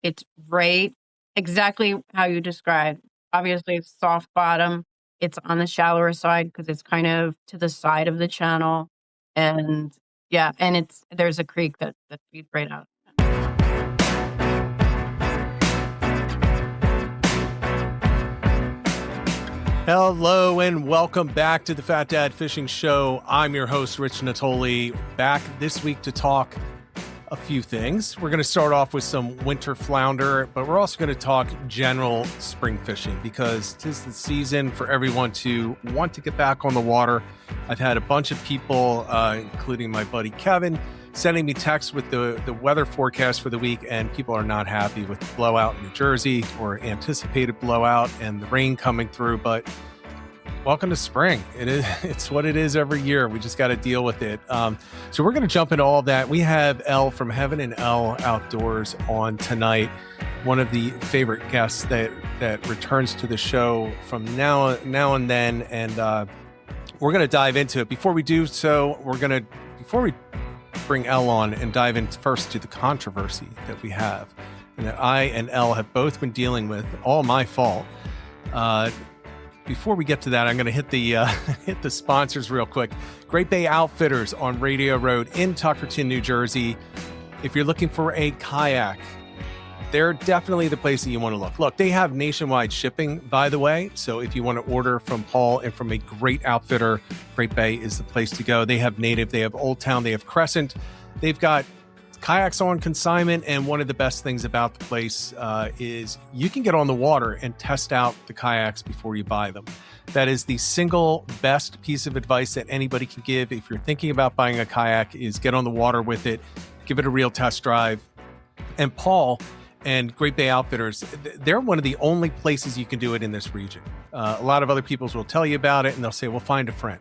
It's right exactly how you described. Obviously, it's soft bottom. It's on the shallower side because it's kind of to the side of the channel. And yeah, and there's a creek that feeds right out. Hello and welcome back to the Fat Dad Fishing Show. I'm your host, Rich Natoli, back this week to talk a few things. We're going to start off with some winter flounder, but we're also going to talk general spring fishing because 'tis the season for everyone to want to get back on the water. I've had a bunch of people, including my buddy Kevin, sending me texts with the weather forecast for the week, and people are not happy with the blowout in New Jersey or anticipated blowout and the rain coming through. But welcome to spring. It's what it is every year. We just got to deal with it. So we're going to jump into all of that. We have Elle from Heaven and Elle Outdoors on tonight, one of the favorite guests that returns to the show from now and then, and we're going to dive into it. Before we do so, before we bring Elle on and dive in first to the controversy that we have and that I and Elle have both been dealing with, all my fault. Before we get to that, I'm going to hit the sponsors real quick. Great Bay Outfitters on Radio Road in Tuckerton, New Jersey. If you're looking for a kayak, they're definitely the place that you want to look. Look, they have nationwide shipping, by the way. So if you want to order from Paul and from a great outfitter, Great Bay is the place to go. They have Native, they have Old Town, they have Crescent. They've got kayaks on consignment, and one of the best things about the place is you can get on the water and test out the kayaks before you buy them. That is the single best piece of advice that anybody can give if you're thinking about buying a kayak, is get on the water with it, give it a real test drive. And Paul and Great Bay Outfitters, they're one of the only places you can do it in this region. A lot of other people will tell you about it and they'll say, well, find a friend.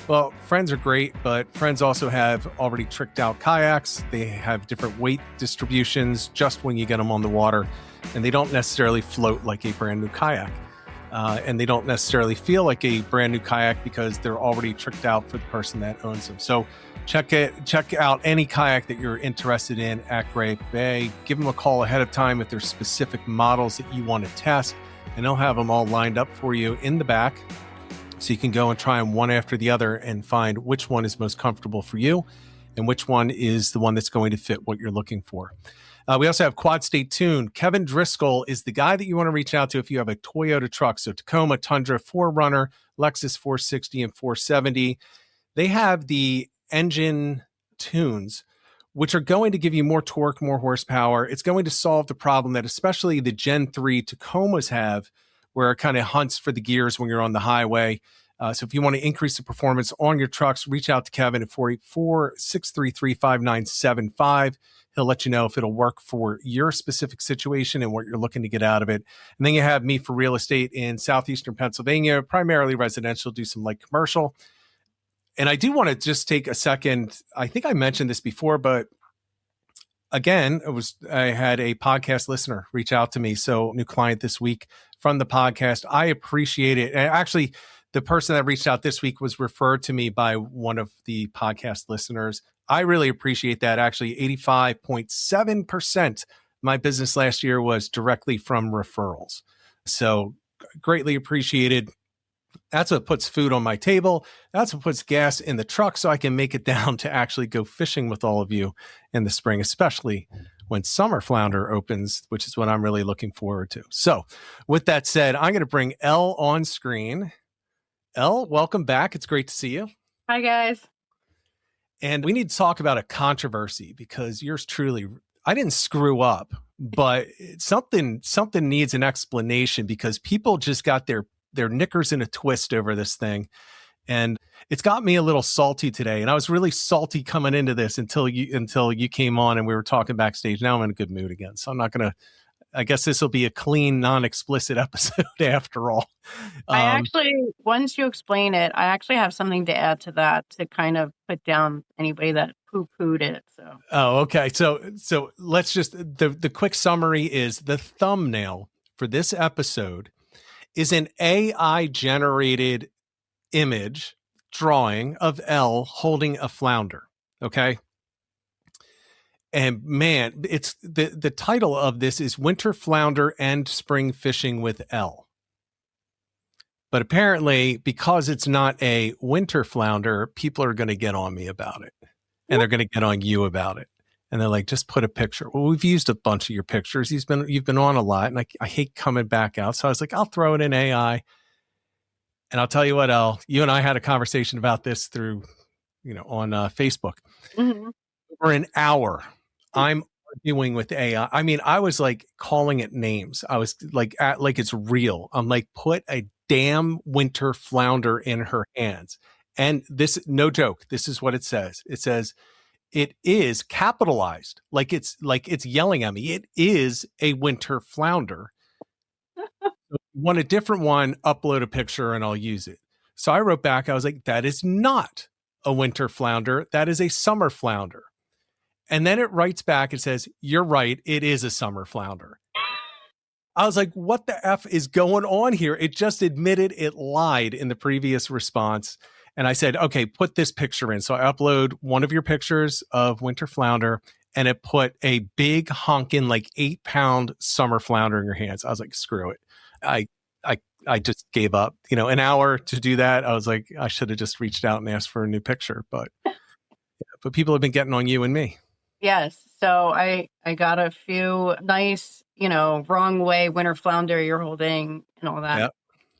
Well, friends are great, but friends also have already tricked out kayaks. They have different weight distributions just when you get them on the water, and they don't necessarily float like a brand new kayak. And they don't necessarily feel like a brand new kayak because they're already tricked out for the person that owns them. So check out any kayak that you're interested in at Great Bay. Give them a call ahead of time if there's specific models that you want to test, and they'll have them all lined up for you in the back. So you can go and try them one after the other and find which one is most comfortable for you and which one is the one that's going to fit what you're looking for. We also have Quad State Tune. Kevin Driscoll is the guy that you want to reach out to if you have a Toyota truck. So Tacoma, Tundra, 4Runner, Lexus 460 and 470. They have the engine tunes, which are going to give you more torque, more horsepower. It's going to solve the problem that especially the Gen 3 Tacomas have, where it kind of hunts for the gears when you're on the highway. So if you want to increase the performance on your trucks, reach out to Kevin at 484-633-5975. He'll let you know if it'll work for your specific situation and what you're looking to get out of it. And then you have me for real estate in southeastern Pennsylvania, primarily residential, do some light commercial. And I do want to just take a second. I think I mentioned this before, but again, I had a podcast listener reach out to me. So new client this week from the podcast. I appreciate it. And actually, the person that reached out this week was referred to me by one of the podcast listeners. I really appreciate that. Actually, 85.7% my business last year was directly from referrals. So greatly appreciated. That's what puts food on my table. That's what puts gas in the truck so I can make it down to actually go fishing with all of you in the spring, especially when summer flounder opens, which is what I'm really looking forward to. So with that said, I'm going to bring Elle on screen. Elle, welcome back. It's great to see you. Hi, guys. And we need to talk about a controversy because yours truly, I didn't screw up, but something needs an explanation because people just got their knickers in a twist over this thing. And it's got me a little salty today. And I was really salty coming into this until you came on and we were talking backstage. Now I'm in a good mood again. So I'm not going to, I guess this will be a clean, non-explicit episode after all. Once you explain it, I actually have something to add to that to kind of put down anybody that poo-pooed it. So. Oh, okay. So let's just, the quick summary is the thumbnail for this episode is an AI generated image drawing of Elle holding a flounder. Okay. And man, it's the title of this is Winter Flounder and Spring Fishing with L. But apparently, because it's not a winter flounder, people are going to get on me about it. And they're going to get on you about it. And they're like, just put a picture. Well, we've used a bunch of your pictures. You've been on a lot. And I hate coming back out. So I was like, I'll throw it in AI. And I'll tell you what, Elle, you and I had a conversation about this through, on Facebook. Mm-hmm. For an hour, I'm arguing with AI. I mean, I was like calling it names. I was like, like it's real. I'm like, put a damn winter flounder in her hands. And this, no joke, this is what it says. It says, it is capitalized. Like it's yelling at me. It is a winter flounder. If you want a different one, upload a picture and I'll use it. So I wrote back, I was like, that is not a winter flounder. That is a summer flounder. And then it writes back and says, you're right. It is a summer flounder. I was like, what the F is going on here? It just admitted it lied in the previous response. And I said, okay, put this picture in. So I upload one of your pictures of winter flounder and it put a big honking, like 8-pound summer flounder in your hands. I was like, screw it. I just gave up, an hour to do that. I was like, I should have just reached out and asked for a new picture, but people have been getting on you and me. Yes. So I got a few nice, wrong way winter flounder you're holding and all that. Yep.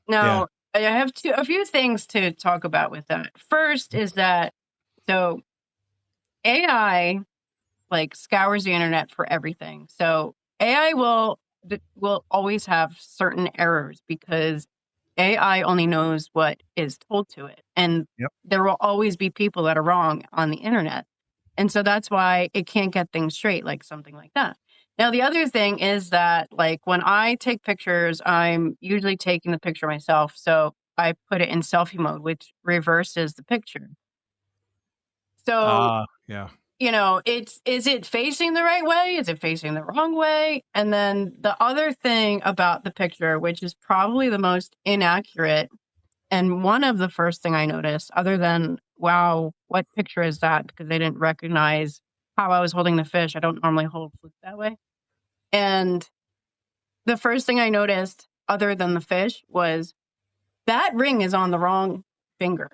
Now, I have a few things to talk about with that. First is that, so AI like scours the internet for everything. So AI will always have certain errors because AI only knows what is told to it. And there will always be people that are wrong on the internet. And so that's why it can't get things straight, like something like that. Now, the other thing is that, like, when I take pictures, I'm usually taking the picture myself. So I put it in selfie mode, which reverses the picture. So, is it facing the right way? Is it facing the wrong way? And then the other thing about the picture, which is probably the most inaccurate, and one of the first thing I noticed, other than, wow, what picture is that? Because they didn't recognize how I was holding the fish. I don't normally hold food that way. And the first thing I noticed, other than the fish, was that ring is on the wrong finger.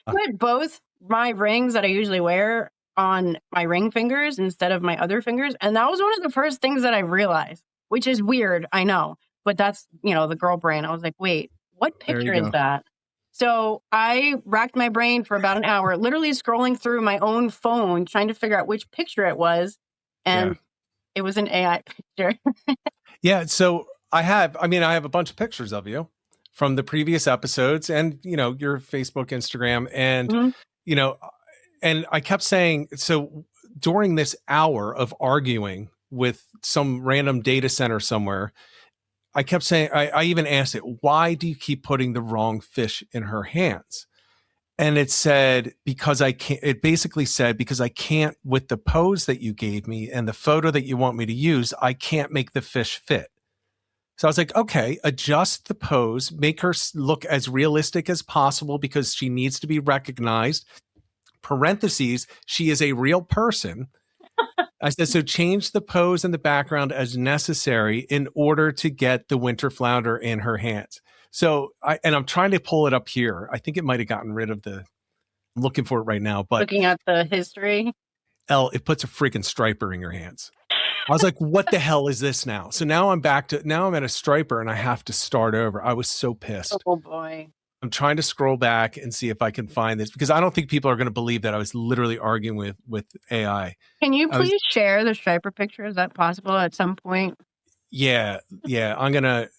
Put both my rings that I usually wear on my ring fingers instead of my other fingers. And that was one of the first things that I realized, which is weird, I know. But that's, the girl brain. I was like, wait, what picture is that? So I racked my brain for about an hour, literally scrolling through my own phone, trying to figure out which picture it was. And it was an AI picture. Yeah. So I have a bunch of pictures of you from the previous episodes and, your Facebook, Instagram. And, and I kept saying, so during this hour of arguing with some random data center somewhere, I kept saying, I even asked it, why do you keep putting the wrong fish in her hands? And it said, because I can't, it basically said, because I can't, with the pose that you gave me and the photo that you want me to use, I can't make the fish fit. So I was like, okay, adjust the pose, make her look as realistic as possible because she needs to be recognized. Parentheses, she is a real person. I said, so change the pose and the background as necessary in order to get the winter flounder in her hands. So I'm trying to pull it up here. I think it might have gotten rid of I'm looking for it right now, but looking at the history. It puts a freaking striper in your hands. I was like, what the hell is this now? So now I'm at a striper and I have to start over. I was so pissed. Oh boy. I'm trying to scroll back and see if I can find this because I don't think people are going to believe that I was literally arguing with AI. Can you please share the striper picture? Is that possible at some point? Yeah. I'm going to,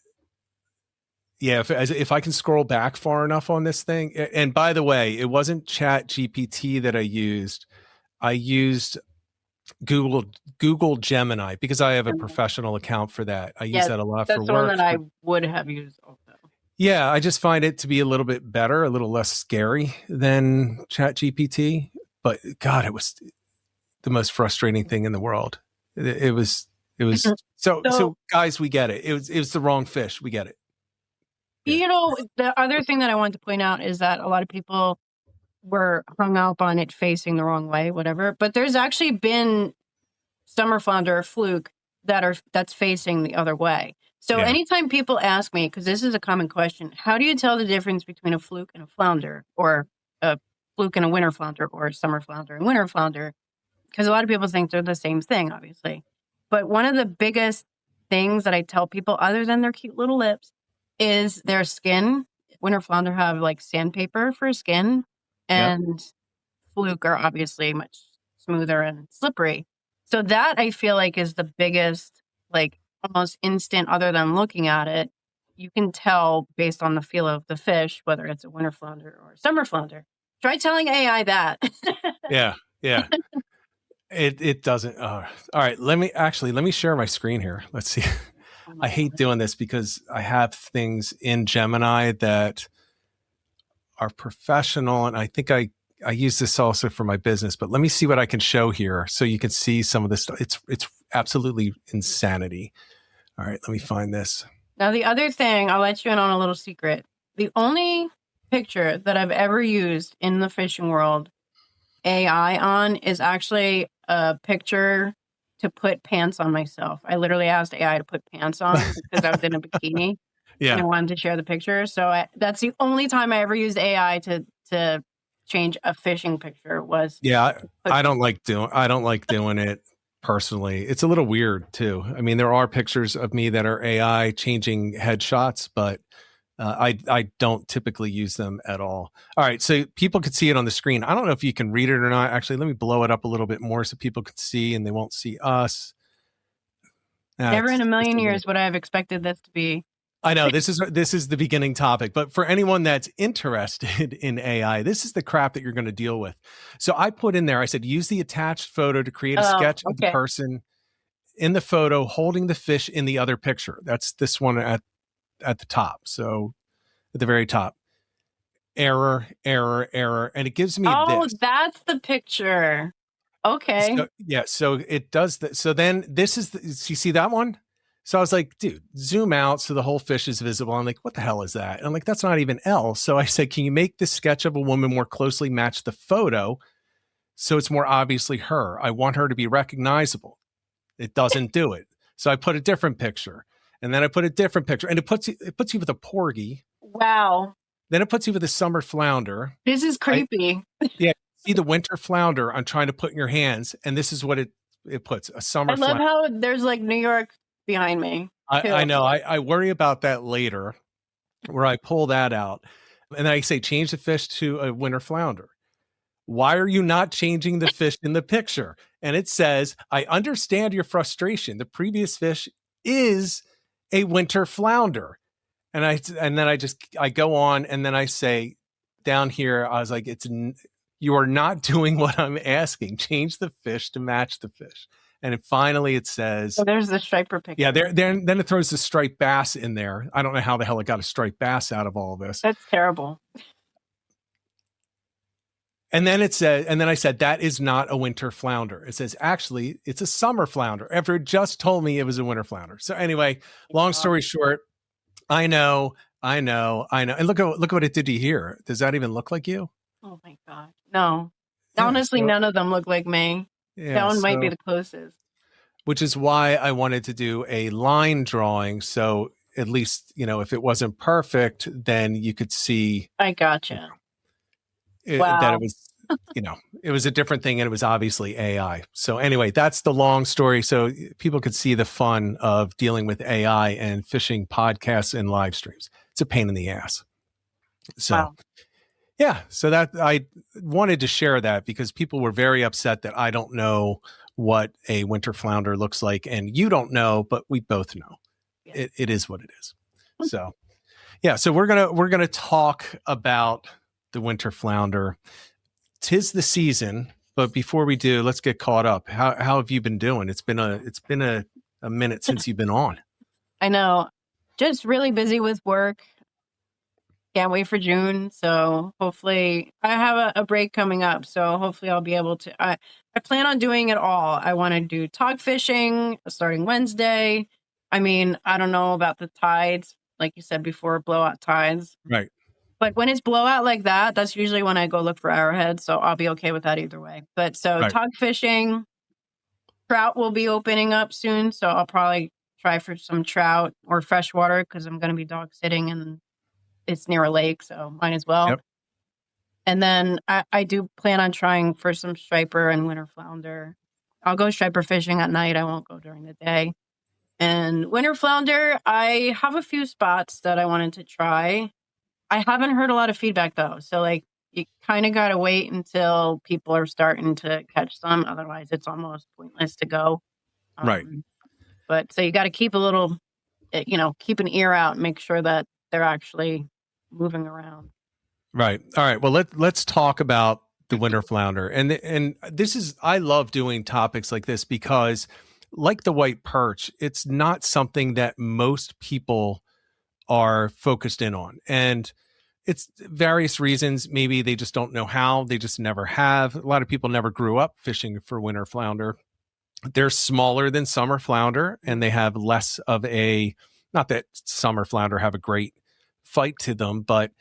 if I can scroll back far enough on this thing. And by the way, it wasn't Chat GPT that I used. I used Google Gemini because I have a professional account for that. I use that a lot for work. That's the one that I would have used also. Yeah, I just find it to be a little bit better, a little less scary than Chat GPT. But God, it was the most frustrating thing in the world. It was so guys, we get it. It was the wrong fish. We get it. Yeah. The other thing that I want to point out is that a lot of people were hung up on it facing the wrong way, whatever. But there's actually been summer flounder or fluke that's facing the other way. So Yeah. anytime people ask me, because this is a common question, how do you tell the difference between a fluke and a flounder, or a fluke and a winter flounder, or a summer flounder and winter flounder? Because a lot of people think they're the same thing, obviously. But one of the biggest things that I tell people, other than their cute little lips, is their skin. Winter flounder have like sandpaper for skin, Yep. and fluke are obviously much smoother and slippery. So that I feel like is the biggest, like almost instant, other than looking at it. You can tell based on the feel of the fish, whether it's a winter flounder or a summer flounder. Try telling AI that. Yeah. Yeah. It doesn't. All right. Let me share my screen here. Let's see. Oh I my hate God. doing this because I have things in Gemini that are professional, and I think I use this also for my business. But let me see what I can show here so you can see some of this stuff. It's absolutely insanity. All right, let me find this. Now, the other thing, I'll let you in on a little secret. The only picture that I've ever used in the fishing world AI on is actually a picture to put pants on myself. I literally asked AI to put pants on because I was in a bikini and I Yeah, wanted to share the picture. So that's the only time I ever used AI to change a fishing picture was yeah. to put I don't pants. like doing it personally. It's a little weird too. I mean, there are pictures of me that are AI changing headshots, but I don't typically use them at all. All right, so people could see it on the screen. I don't know if you can read it or not. Actually, let me blow it up a little bit more so people could see and they won't see us. Never in That's a just million a little. years would I have expected this to be. I know this is the beginning topic, but for anyone that's interested in AI, this is the crap that you're going to deal with. So I put in there. I said use the attached photo to create a Oh, sketch of the okay. person in the photo holding the fish in the other picture. That's this one at the top. So at the very top. Error, error, error, and it gives me Oh, this. that's the picture. Okay. So yeah, so it does that. So then this is you see that one? So I was like, dude, zoom out so the whole fish is visible. I'm like, what the hell is that? And I'm like, that's not even L. So I said, can you make this sketch of a woman more closely match the photo so it's more obviously her? I want her to be recognizable. It doesn't do it. So I put a different picture. And then I put a different picture. And it puts you with a porgy. Wow. Then it puts you with a summer flounder. This is creepy. Yeah, see the winter flounder I'm trying to put in your hands, and this is what it puts, a I summer love flounder. how there's like New York behind me I too. know. I worry about that later, where I pull that out, and I say change the fish to a winter flounder. Why are you not changing the fish in the picture? And it says, I understand your frustration. The previous fish is a winter flounder. And then I go on and then I say down here, I was like, you are not doing what I'm asking. Change the fish to match the fish. And finally it says, So there's the striper yeah, picture. then it throws the striped bass in there. I don't know how the hell it got a striped bass out of all of this. That's terrible. And then it said, and then I said, that is not a winter flounder. It says, actually, it's a summer flounder after it just told me it was a winter flounder. So anyway, long story short, I know. And look at what it did to you here. Does that even look like you? Oh my God. No. Yeah. Honestly, So none of them look like me. That yeah. one might be So the closest. which is why I wanted to do a line drawing. So at least, if it wasn't perfect, then you could see I gotcha. that it Wow. was, it was a different thing and it was obviously AI. So anyway, that's the long story. So people could see the fun of dealing with AI and fishing podcasts and live streams. It's a pain in the ass. So Wow. yeah, so that I wanted to share that because people were very upset that I don't know what a winter flounder looks like and you don't know, but we both know. Yeah. It is what it is. So yeah, so we're gonna talk about the winter flounder. 'Tis the season, but before we do, let's get caught up. How have you been doing? It's been a minute since you've been on. I know. Just really busy with work. Can't wait for June. So hopefully I have a break coming up. So hopefully I'll be able to, I plan on doing it all. I want to do tog fishing starting Wednesday. I mean, I don't know about the tides, like you said before, blowout tides. Right. But when it's blowout like that, that's usually when I go look for arrowheads. So I'll be okay with that either way. But so Right. tog fishing, Trout will be opening up soon, so I'll probably try for some trout or freshwater because I'm going to be dog sitting and it's near a lake, so might as well. Yep. And then I do plan on trying for some striper and winter flounder. I'll go striper fishing at night. I won't go during the day. And winter flounder, I have a few spots that I wanted to try. I haven't heard a lot of feedback though. So like you kind of got to wait until people are starting to catch them. Otherwise, it's almost pointless to go. Right. But so you got to keep a little, keep an ear out and make sure that they're actually moving around. Right. All right. Well, let's talk about the winter flounder. And this is, I love doing topics like this because like the white perch, it's not something that most people are focused in on. And it's various reasons. Maybe they just don't know how, they just never have. A lot of people never grew up fishing for winter flounder. They're smaller than summer flounder and they have less of a, not that summer flounder have a great fight to them, but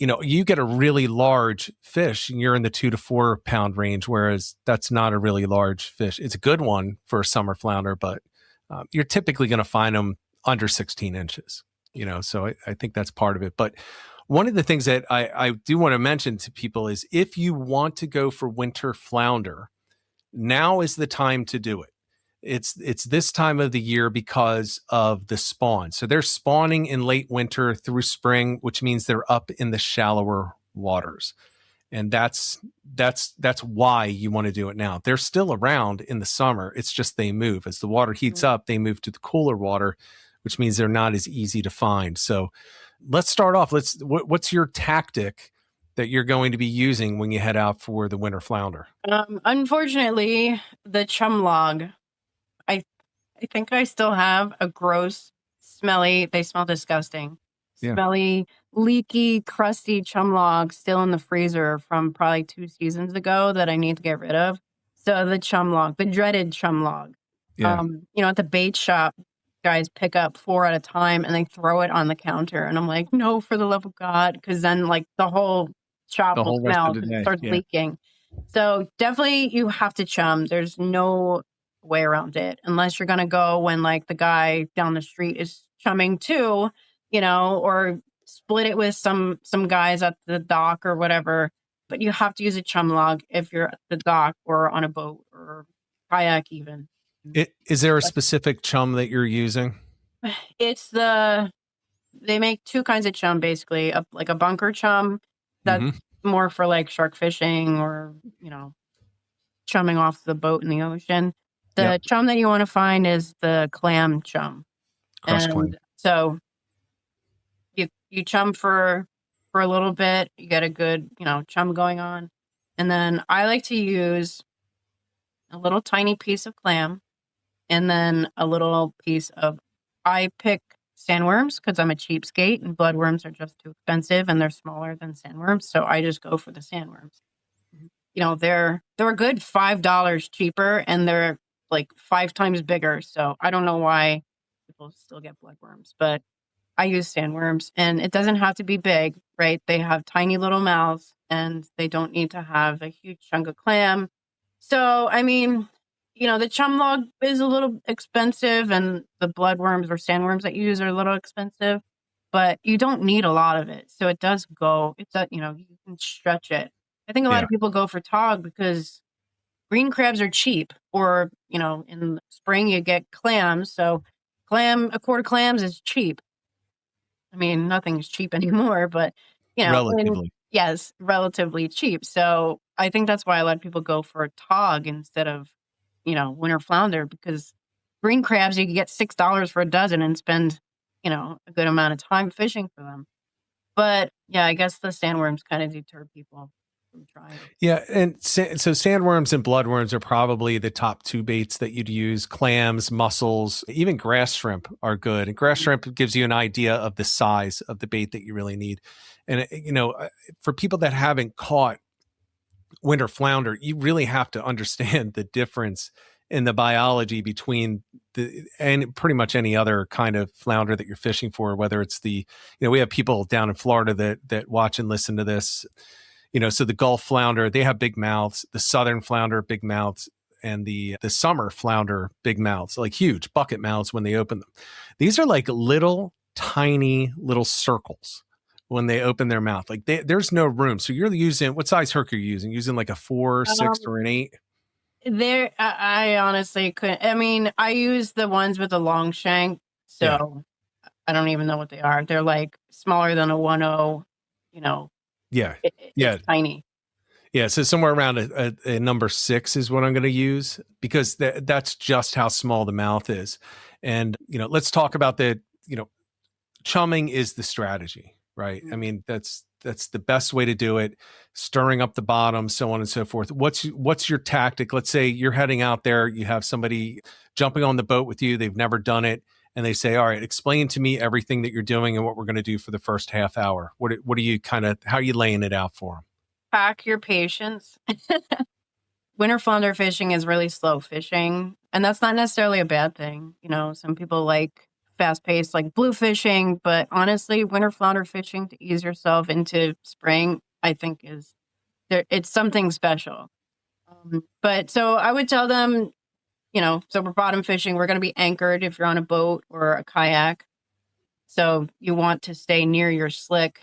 you get a really large fish and you're in the 2 to 4 pound range, whereas that's not a really large fish. It's a good one for a summer flounder, but you're typically going to find them under 16 inches, so I think that's part of it. But one of the things that I do want to mention to people is if you want to go for winter flounder, now is the time to do it. It's this time of the year because of the spawn. So they're spawning in late winter through spring, which means they're up in the shallower waters. And that's why you want to do it now. They're still around in the summer. It's just they move. As the water heats up, they move to the cooler water, which means they're not as easy to find. So let's start off. What's your tactic that you're going to be using when you head out for the winter flounder? Unfortunately, the chum log. I think I still have a gross, smelly, they smell disgusting, smelly, leaky, crusty chum log still in the freezer from probably 2 seasons ago that I need to get rid of. So the chum log, the dreaded chum log. Yeah. At the bait shop, guys pick up 4 at a time and they throw it on the counter. And I'm like, no, for the love of God. Because then like the whole shop will smell because it starts leaking. So definitely you have to chum. There's no way around it unless you're going to go when like the guy down the street is chumming too, or split it with some guys at the dock or whatever. But you have to use a chum log if you're at the dock or on a boat or kayak even. Is there a specific chum that you're using? They make 2 kinds of chum basically, like a bunker chum that's more for like shark fishing or chumming off the boat in the ocean. The chum that you want to find is the clam chum. Crushed clam. So you chum for a little bit, you get a good, chum going on. And then I like to use a little tiny piece of clam and then a little piece of, I pick sandworms because I'm a cheapskate and bloodworms are just too expensive and they're smaller than sandworms. So I just go for the sandworms. They're a good $5 cheaper and they're like 5 times bigger. So I don't know why people still get bloodworms, but I use sandworms and it doesn't have to be big, right? They have tiny little mouths and they don't need to have a huge chunk of clam. So, I mean, the chum log is a little expensive and the bloodworms or sandworms that you use are a little expensive, but you don't need a lot of it. So it does go, you can stretch it. I think a lot of people go for tog because green crabs are cheap, or, in spring you get clams. So a quart of clams is cheap. I mean, nothing's cheap anymore, but, relatively. Yes, relatively cheap. So I think that's why a lot of people go for a tog instead of, winter flounder, because green crabs, you can get $6 for a dozen and spend, a good amount of time fishing for them. But yeah, I guess the sandworms kind of deter people. Yeah, and so sandworms and bloodworms are probably the top 2 baits that you'd use. Clams, mussels, even grass shrimp are good. And grass shrimp gives you an idea of the size of the bait that you really need. And, for people that haven't caught winter flounder, you really have to understand the difference in the biology between and pretty much any other kind of flounder that you're fishing for, whether it's we have people down in Florida that watch and listen to this. So the Gulf flounder, they have big mouths. The Southern flounder, big mouths. and the summer flounder big mouths, like huge bucket mouths when they open them. These are like little tiny little circles when they open their mouth. Like there's no room. So you're using, what size hook are you using? Using like a 4, 6, Um, or an 8? there, I honestly couldn't. I mean, I use the ones with the long shank, Yeah. so I don't even know what they are. They're like smaller than a 1/0. You know, Yeah. it's Yeah. tiny. Yeah. So somewhere around a number 6 is what I'm going to use, because that's just how small the mouth is. And, let's talk about chumming is the strategy, right? I mean, that's the best way to do it. Stirring up the bottom, so on and so forth. What's your tactic? Let's say you're heading out there, you have somebody jumping on the boat with you, they've never done it, and they say, all right, explain to me everything that you're doing and what we're going to do for the first half hour. What are you how are you laying it out for them? Pack your patience. Winter flounder fishing is really slow fishing, and that's not necessarily a bad thing. Some people like fast paced, like blue fishing, but honestly, winter flounder fishing to ease yourself into spring, I think is there. It's something special. But so I would tell them, so we're bottom fishing. We're going to be anchored if you're on a boat or a kayak. So you want to stay near your slick.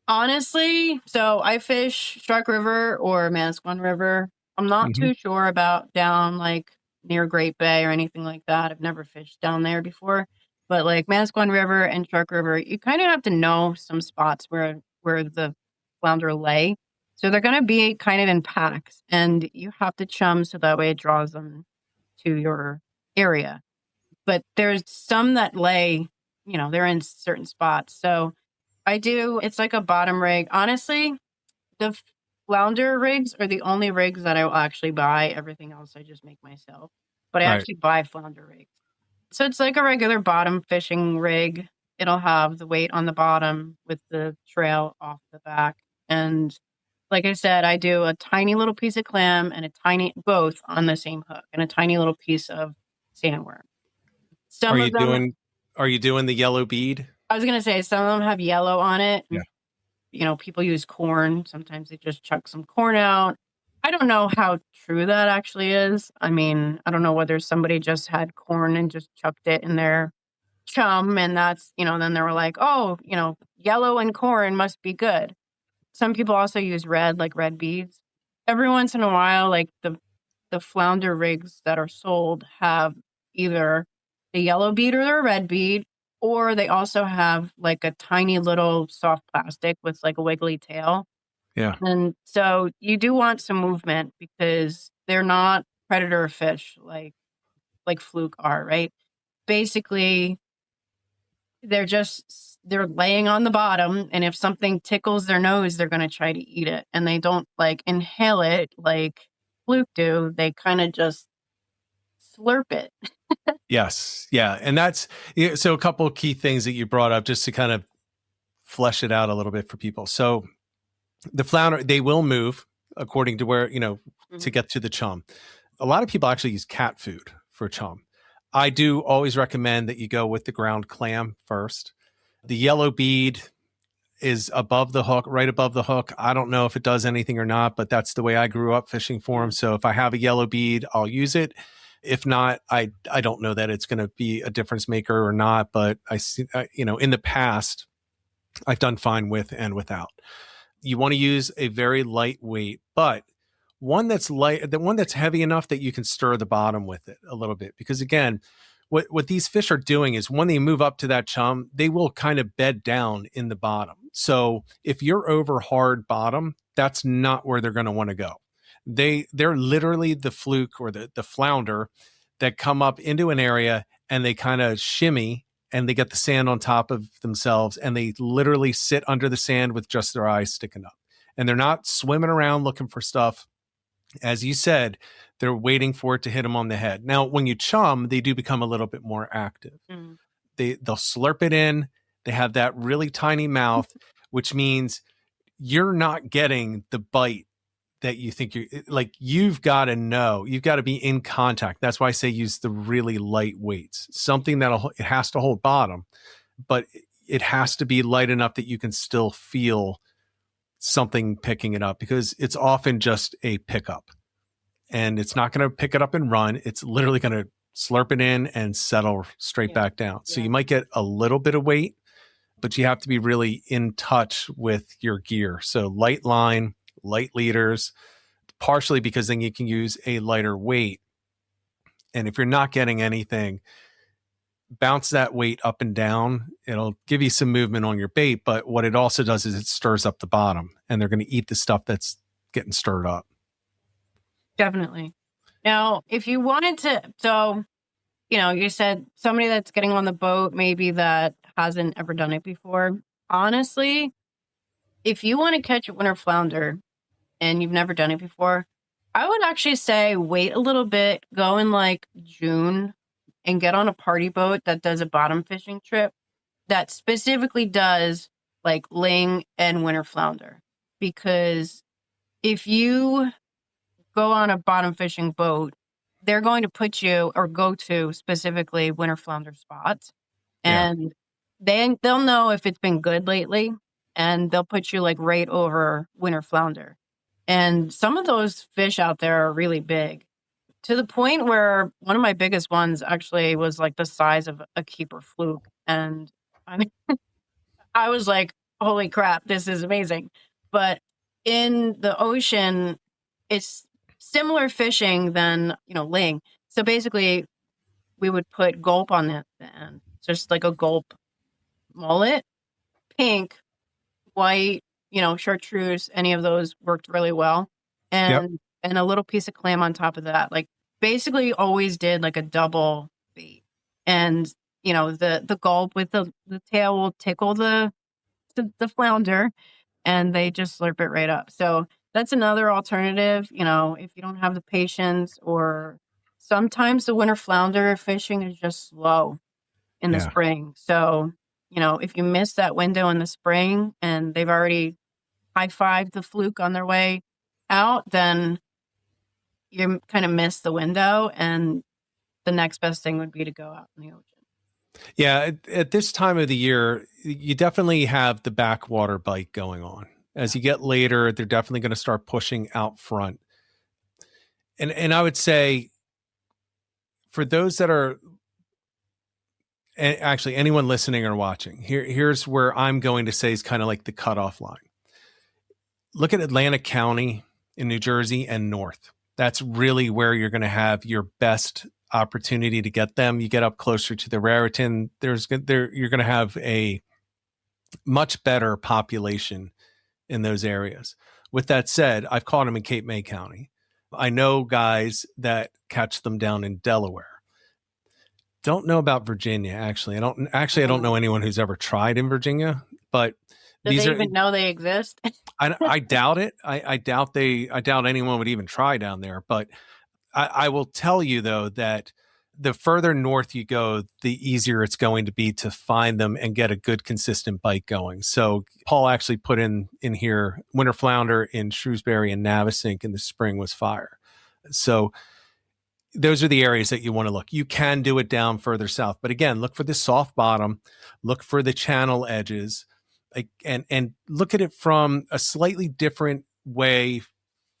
Honestly, so I fish Shark River or Manasquan River. I'm not Mm-hmm. too sure about down like near Great Bay or anything like that. I've never fished down there before. But like Manasquan River and Shark River, you kind of have to know some spots where the flounder lay. So they're going to be kind of in packs, and you have to chum so that way it draws them to your area. But there's some that lay, they're in certain spots. So it's like a bottom rig. Honestly, the flounder rigs are the only rigs that I will actually buy. Everything else I just make myself. But I Right. actually buy flounder rigs. So it's like a regular bottom fishing rig. It'll have the weight on the bottom with the trail off the back. And like I said, I do a tiny little piece of clam and both on the same hook, and a tiny little piece of sandworm. Are Some you of them, doing the yellow bead? I was going to say, some of them have yellow on it. Yeah. People use corn. Sometimes they just chuck some corn out. I don't know how true that actually is. I mean, I don't know whether somebody just had corn and just chucked it in their chum, and that's, then they were like, oh, yellow and corn must be good. Some people also use red, like red beads. Every once in a while, like the flounder rigs that are sold have either the yellow bead or the red bead, or they also have like a tiny little soft plastic with like a wiggly tail. Yeah. And so you do want some movement because they're not predator fish like fluke are, right? Basically, they're laying on the bottom, and if something tickles their nose, they're going to try to eat it, and they don't like inhale it like fluke do. They kind of just slurp it. Yes. Yeah. And so a couple of key things that you brought up just to kind of flesh it out a little bit for people. So the flounder, they will move according to where, to get to the chum. A lot of people actually use cat food for chum. I do always recommend that you go with the ground clam first. The yellow bead is above the hook, right above the hook. I don't know if it does anything or not, but that's the way I grew up fishing for them. So if I have a yellow bead, I'll use it. If not, I don't know that it's going to be a difference maker or not, but I see, in the past, I've done fine with and without. You want to use a very lightweight, but one that's light, the one that's heavy enough that you can stir the bottom with it a little bit. Because again, what these fish are doing is when they move up to that chum, they will kind of bed down in the bottom. So if you're over hard bottom, that's not where they're going to want to go. They're literally the fluke or the flounder that come up into an area and they kind of shimmy and they get the sand on top of themselves and they literally sit under the sand with just their eyes sticking up. And they're not swimming around looking for stuff. As you said, they're waiting for it to hit them on the head. Now, when you chum, they do become a little bit more active. They'll slurp it in. They have that really tiny mouth, which means you're not getting the bite that you think you've got to be in contact. That's why I say use the really light weights, something it has to hold bottom, but it has to be light enough that you can still feel something picking it up, because it's often just a pickup. and it's not going to pick it up and run. It's literally going to slurp it in and settle straight back down. So you might get a little bit of weight, but you have to be really in touch with your gear. So light line, light leaders, partially because then you can use a lighter weight. And if you're not getting anything, bounce that weight up and down. It'll give you some movement on your bait, but what it also does is it stirs up the bottom, and they're going to eat the stuff that's getting stirred up. Definitely. Now, if you wanted to, so, you said somebody that's getting on the boat, maybe that hasn't ever done it before. Honestly, if you want to catch a winter flounder and you've never done it before, I would actually say wait a little bit, go in like June and get on a party boat that does a bottom fishing trip that specifically does like ling and winter flounder. Because if you go on a bottom fishing boat, they're going to put you or go to specifically winter flounder spots. And they'll know if it's been good lately, and they'll put you like right over winter flounder. And some of those fish out there are really big, to the point where one of my biggest ones actually was like the size of a keeper fluke. And I mean, I was like, holy crap, this is amazing. But in the ocean, it's similar fishing than, ling. So basically, we would put gulp on the end, just like a gulp mullet, pink, white, chartreuse, any of those worked really well. And a little piece of clam on top of that. Like basically always did like a double bait. And, the gulp with the tail will tickle the flounder, and they just slurp it right up. So that's another alternative, if you don't have the patience, or sometimes the winter flounder fishing is just slow in the spring. So, if you miss that window in the spring and they've already high-fived the fluke on their way out, then you kind of miss the window, and the next best thing would be to go out in the ocean. Yeah, at this time of the year, you definitely have the backwater bite going on. As you get later, they're definitely going to start pushing out front. And I would say for those that are, actually anyone listening or watching, here's where I'm going to say is kind of like the cutoff line. Look at Atlantic County in New Jersey and north. That's really where you're going to have your best opportunity to get them. You get up closer to the Raritan, you're going to have a much better population in those areas. With that said, I've caught them in Cape May County. I know guys that catch them down in Delaware. Don't know about Virginia, actually. I don't know anyone who's ever tried in Virginia, but do they even know they exist? I doubt it. I doubt anyone would even try down there. But I will tell you, though, that the further north you go, the easier it's going to be to find them and get a good, consistent bite going. So Paul actually put in here, winter flounder in Shrewsbury and Navesink in the spring was fire. So those are the areas that you want to look. You can do it down further south. But again, look for the soft bottom, look for the channel edges, and look at it from a slightly different way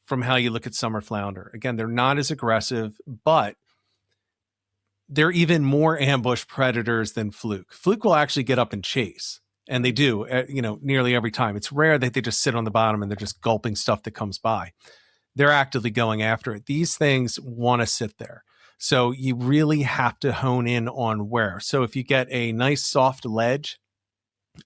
from how you look at summer flounder. Again, they're not as aggressive, but they're even more ambush predators than fluke. Fluke will actually get up and chase, and they do, nearly every time. It's rare that they just sit on the bottom and they're just gulping stuff that comes by. They're actively going after it. These things want to sit there. So you really have to hone in on where. So if you get a nice soft ledge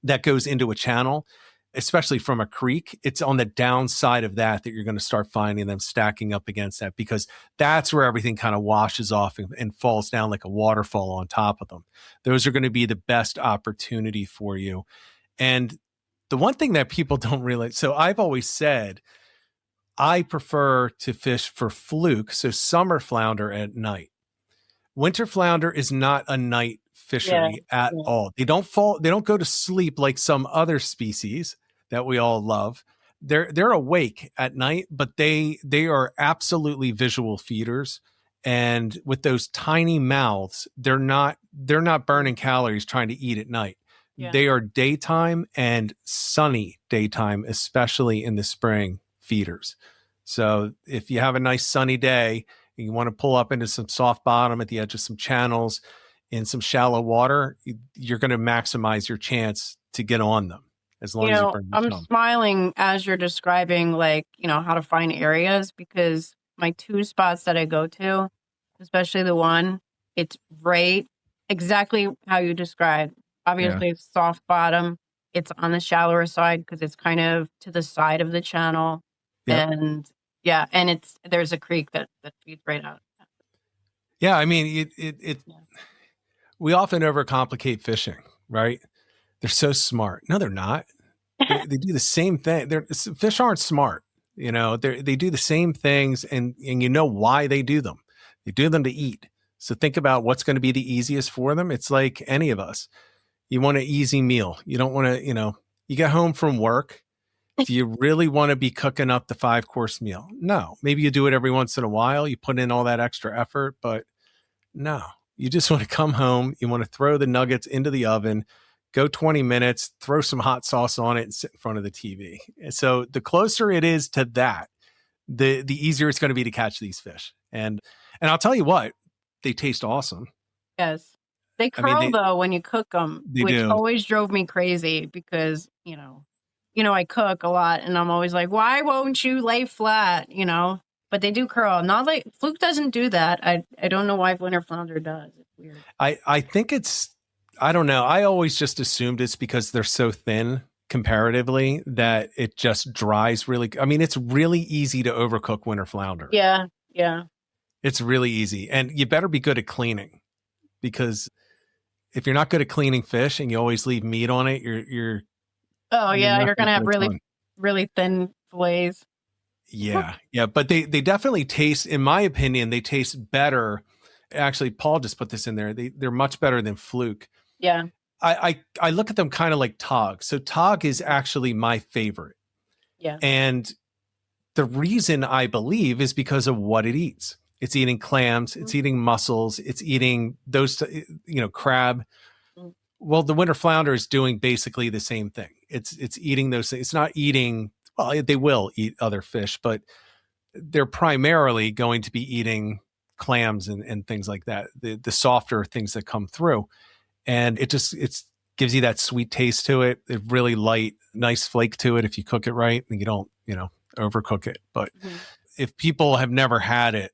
that goes into a channel, especially from a creek, it's on the downside of that you're going to start finding them stacking up against that, because that's where everything kind of washes off and falls down like a waterfall on top of them. Those are going to be the best opportunity for you. And the one thing that people don't realize, so I've always said, I prefer to fish for fluke, so summer flounder at night. Winter flounder is not a night fishery at all. They don't go to sleep like some other species that we all love. They're awake at night, but they are absolutely visual feeders. And with those tiny mouths, they're not burning calories trying to eat at night. Yeah. They are daytime and sunny daytime, especially in the spring, feeders. So if you have a nice sunny day and you want to pull up into some soft bottom at the edge of some channels in some shallow water, you're going to maximize your chance to get on them as long as you bring the I'm chum. smiling as you're describing, like, how to find areas, because my two spots that I go to, especially the one, it's right exactly how you described. Obviously, it's soft bottom. It's on the shallower side because it's kind of to the side of the channel. Yep. And there's a creek that feeds right out. Yeah, I mean, we often overcomplicate fishing, right? They're so smart. No, they're not. They do the same thing. Fish aren't smart. They do the same things, and you know why they do them. They do them to eat. So think about what's going to be the easiest for them. It's like any of us. You want an easy meal. You don't want to, you get home from work. Do you really want to be cooking up the 5-course meal? No. Maybe you do it every once in a while. You put in all that extra effort, but no. You just want to come home. You want to throw the nuggets into the oven, go 20 minutes, throw some hot sauce on it, and sit in front of the TV. And so the closer it is to that, the easier it's going to be to catch these fish. And I'll tell you what, they taste awesome. Yes. They curl, though, when you cook them, which always drove me crazy because, I cook a lot and I'm always like, why won't you lay flat, But they do curl. Not like Fluke doesn't do that. I don't know why Flounder does. It's weird. I think I don't know. I always just assumed it's because they're so thin comparatively that it just dries really. I mean, it's really easy to overcook winter flounder. Yeah. Yeah. It's really easy. And you better be good at cleaning, because if you're not good at cleaning fish and you always leave meat on it, you're going to have really thin fillets. Yeah. Yeah. But they definitely taste, in my opinion, they taste better. Actually, Paul just put this in there. They're much better than Fluke. Yeah. I look at them kind of like Tog. So Tog is actually my favorite. Yeah. And the reason, I believe, is because of what it eats. It's eating clams, it's eating mussels, it's eating those, crab. Well, the winter flounder is doing basically the same thing. It's eating those things. It's not eating, well, they will eat other fish, but they're primarily going to be eating clams and things like that, the softer things that come through. And it gives you that sweet taste to it. It's really light, nice flake to it if you cook it right and you don't, overcook it. But if people have never had it,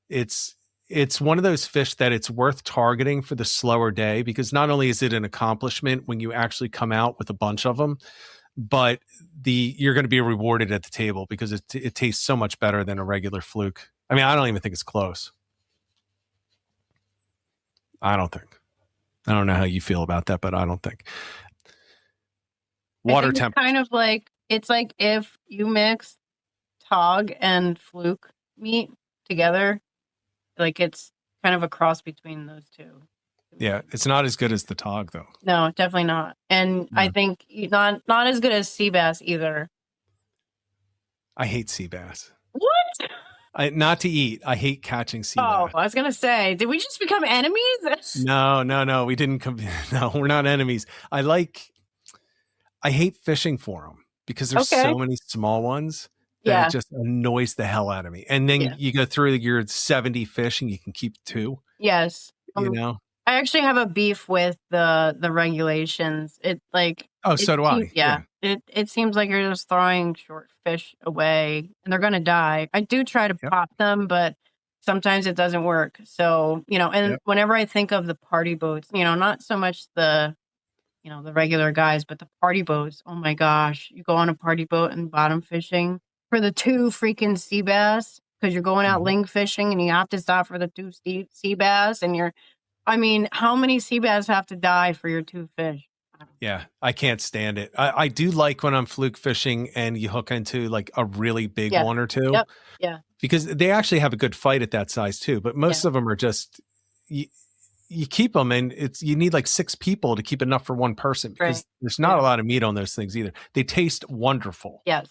it's one of those fish that it's worth targeting for the slower day, because not only is it an accomplishment when you actually come out with a bunch of them, but you're going to be rewarded at the table because it tastes so much better than a regular Fluke. I mean, I don't even think it's close. I don't know how you feel about that, but I don't think. Water temp. It's like if you mix Tog and Fluke meat together, like it's kind of a cross between those two. Yeah, it's not as good as the Tog, though. No, definitely not. And I think not as good as sea bass either. I hate sea bass. What? Not to eat. I hate catching sea bass. Oh, I was gonna say, did we just become enemies? No, we didn't come. No, we're not enemies. I hate fishing for them because there's so many small ones that it just annoys the hell out of me. And then you go through your 70 fish and you can keep 2. Yes. I actually have a beef with the regulations. So do I. Yeah. It seems like you're just throwing short fish away and they're going to die. I do try to pop them, but sometimes it doesn't work. So, whenever I think of the party boats, not so much the regular guys, but the party boats, oh my gosh, you go on a party boat and bottom fishing for the 2 freaking sea bass because you're going out ling fishing and you have to stop for the 2 sea bass and how many sea bass have to die for your 2 fish? Yeah, I can't stand it. I do like when I'm fluke fishing and you hook into like a really big one or 2. Yep. Yeah. Because they actually have a good fight at that size too. But most of them are just, you keep them and you need like 6 people to keep enough for one person because there's not a lot of meat on those things either. They taste wonderful. Yes.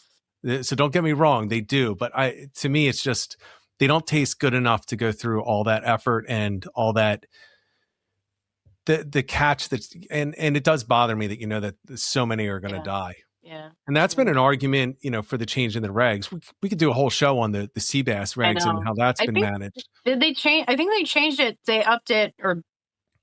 So don't get me wrong, they do. But to me, it's just, they don't taste good enough to go through all that effort and all that. The catch and it does bother me that that so many are going to die. Yeah. And that's been an argument, for the change in the regs. We could do a whole show on the sea bass I regs and know. how that's I been think managed. did they change? I think they changed it. They upped it or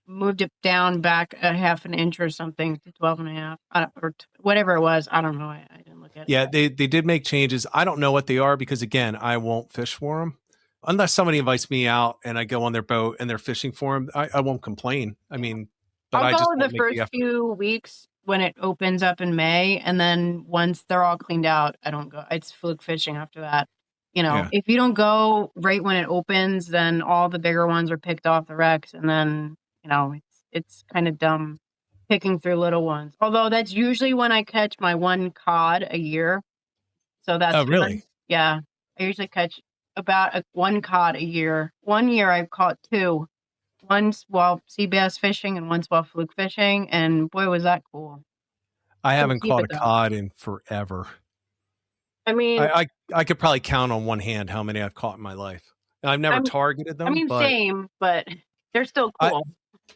moved it down back a half an inch or something to 12 and a half or whatever it was. I don't know. I didn't look at it. Yeah, they did make changes. I don't know what they are because, again, I won't fish for them. Unless somebody invites me out and I go on their boat and they're fishing for them, I won't complain. I mean, but I'll I just go won't the make the first effort. few weeks when it opens up in May, and then once they're all cleaned out, I don't go. It's fluke fishing after that. Yeah. If you don't go right when it opens, then all the bigger ones are picked off the wrecks, and then it's kind of dumb picking through little ones. Although that's usually when I catch my one cod a year, so that's Oh, really? good. Yeah, I usually catch about one cod a year. One year I caught two. Once while sea bass fishing and once while fluke fishing, and boy, was that cool. I Still haven't keep caught it a though. cod in forever. I mean, I could probably count on one hand how many I've caught in my life. And I've never targeted them, but same, but they're still I cool.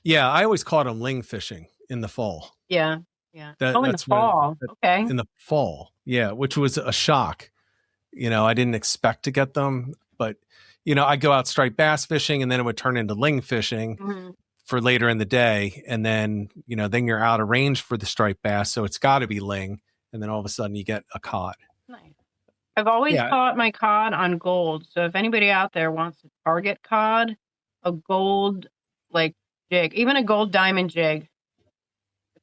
I always caught them ling fishing in the fall. Yeah. Oh, in the That's fall. Okay. in the fall. Yeah, which was a shock. I didn't expect to get them, but I go out striped bass fishing and then it would turn into ling fishing for later in the day. And then, then you're out of range for the striped bass. So it's got to be ling. And then all of a sudden you get a cod. Nice. I've always caught my cod on gold. So if anybody out there wants to target cod, a gold jig, even a gold diamond jig,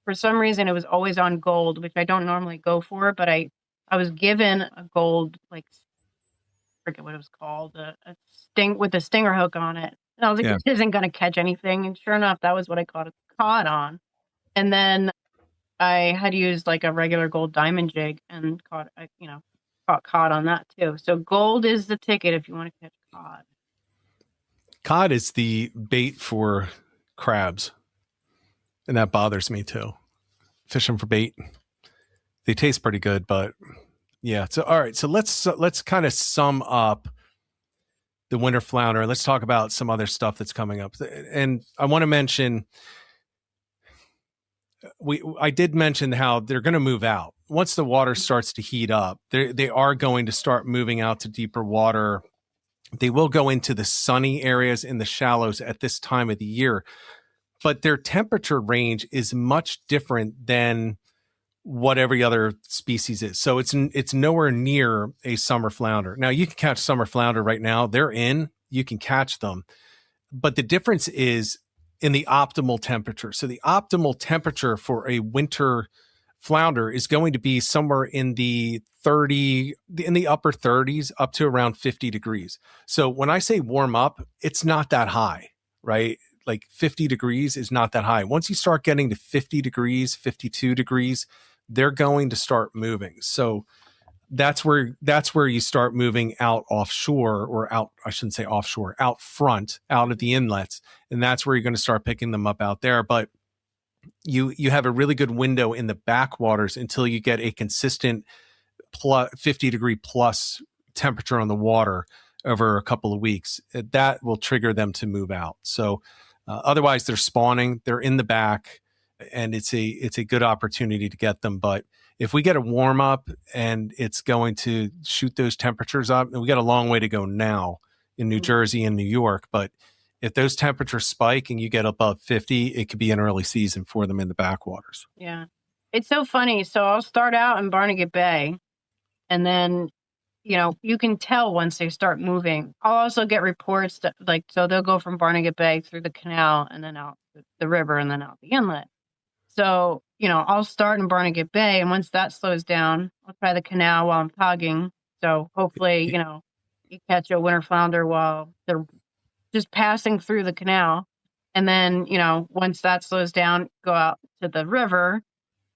for some reason it was always on gold, which I don't normally go for, but I was given a gold, I forget what it was called, a sting with a stinger hook on it. And I was like, this isn't going to catch anything. And sure enough, that was what I caught a cod on. And then I had used a regular gold diamond jig and caught cod on that too. So gold is the ticket if you want to catch cod. Cod is the bait for crabs. And that bothers me too. Fishing for bait. They taste pretty good, but yeah. So, all right. So let's kind of sum up the winter flounder. Let's talk about some other stuff that's coming up. And I want to mention, I did mention how they're going to move out. Once the water starts to heat up, they are going to start moving out to deeper water. They will go into the sunny areas in the shallows at this time of the year, but their temperature range is much different than what every other species is. So it's nowhere near a summer flounder. Now you can catch summer flounder right now. You can catch them, but the difference is in the optimal temperature. So the optimal temperature for a winter flounder is going to be somewhere in the upper 30s up to around 50 degrees. So when I say warm up, it's not that high, right? 50 degrees is not that high. Once you start getting to 50 degrees, 52 degrees, they're going to start moving. So that's where you start moving out offshore, or out, I shouldn't say offshore, out front, out of the inlets. And that's where you're going to start picking them up out there. But you have a really good window in the backwaters until you get a consistent 50 degree plus temperature on the water over a couple of weeks. That will trigger them to move out. So otherwise they're spawning, they're in the back, and it's a good opportunity to get them. But if we get a warm up and it's going to shoot those temperatures up, and we got a long way to go now in New Jersey and New York, but if those temperatures spike and you get above 50, it could be an early season for them in the backwaters. Yeah. It's so funny. So I'll start out in Barnegat Bay, and then, you can tell once they start moving. I'll also get reports that so they'll go from Barnegat Bay through the canal and then out the river and then out the inlet. So, I'll start in Barnegat Bay, and once that slows down, I'll try the canal while I'm togging. So hopefully, you catch a winter flounder while they're just passing through the canal. And then, once that slows down, go out to the river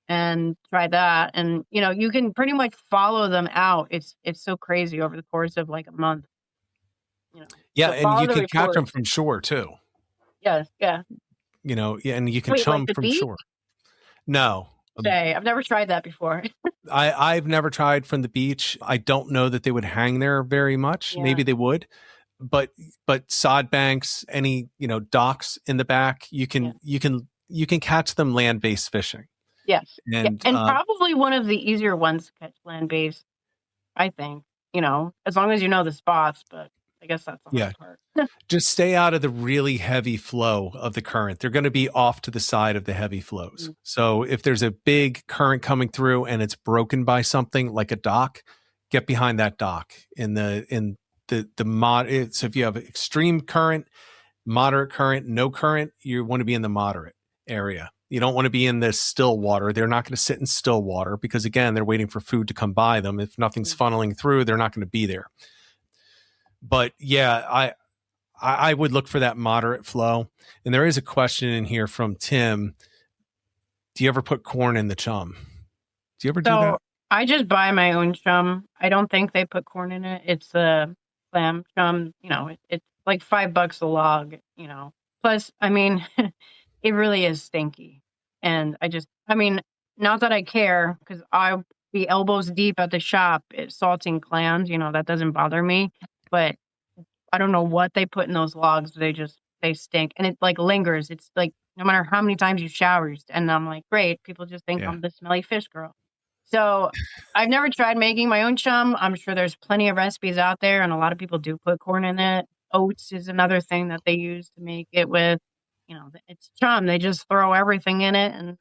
and try that. And, you can pretty much follow them out. It's so crazy over the course of a month. Yeah. So And you can catch them from shore too. Yes. Yeah. And you can chum from beach? shore. No. I've never tried that before. I've never tried from the beach. I don't know that they would hang there very much. Yeah. Maybe they would. But sod banks, any docks in the back, you can catch them land-based fishing. Yes. Yeah, And and probably one of the easier ones to catch land-based, I think, as long as you know the spots, but I guess that's the yeah, hard part. just stay out of the really heavy flow of the current. They're going to be off to the side of the heavy flows. Mm. So if there's a big current coming through and it's broken by something like a dock, get behind that dock in the mod. So if you have extreme current, moderate current, no current, you want to be in the moderate area. You don't want to be in the still water. They're not going to sit in still water because again, they're waiting for food to come by them. If nothing's funneling through, they're not going to be there. But yeah, I would look for that moderate flow. And there is a question in here from Tim. Do you ever put corn in the chum? Do you ever do So that? I just buy my own chum. I don't think they put corn in it. It's a clam chum. It's like $5 a log. Plus, I mean, it really is stinky. And not that I care because I'll be elbows deep at the shop salting clams. That doesn't bother me. But I don't know what they put in those logs. They stink. And it like lingers. It's like no matter how many times you shower, and I'm like, great. People just think Yeah. I'm the smelly fish girl. So I've never tried making my own chum. I'm sure there's plenty of recipes out there, and a lot of people do put corn in it. Oats is another thing that they use to make it with. It's chum. They just throw everything in it and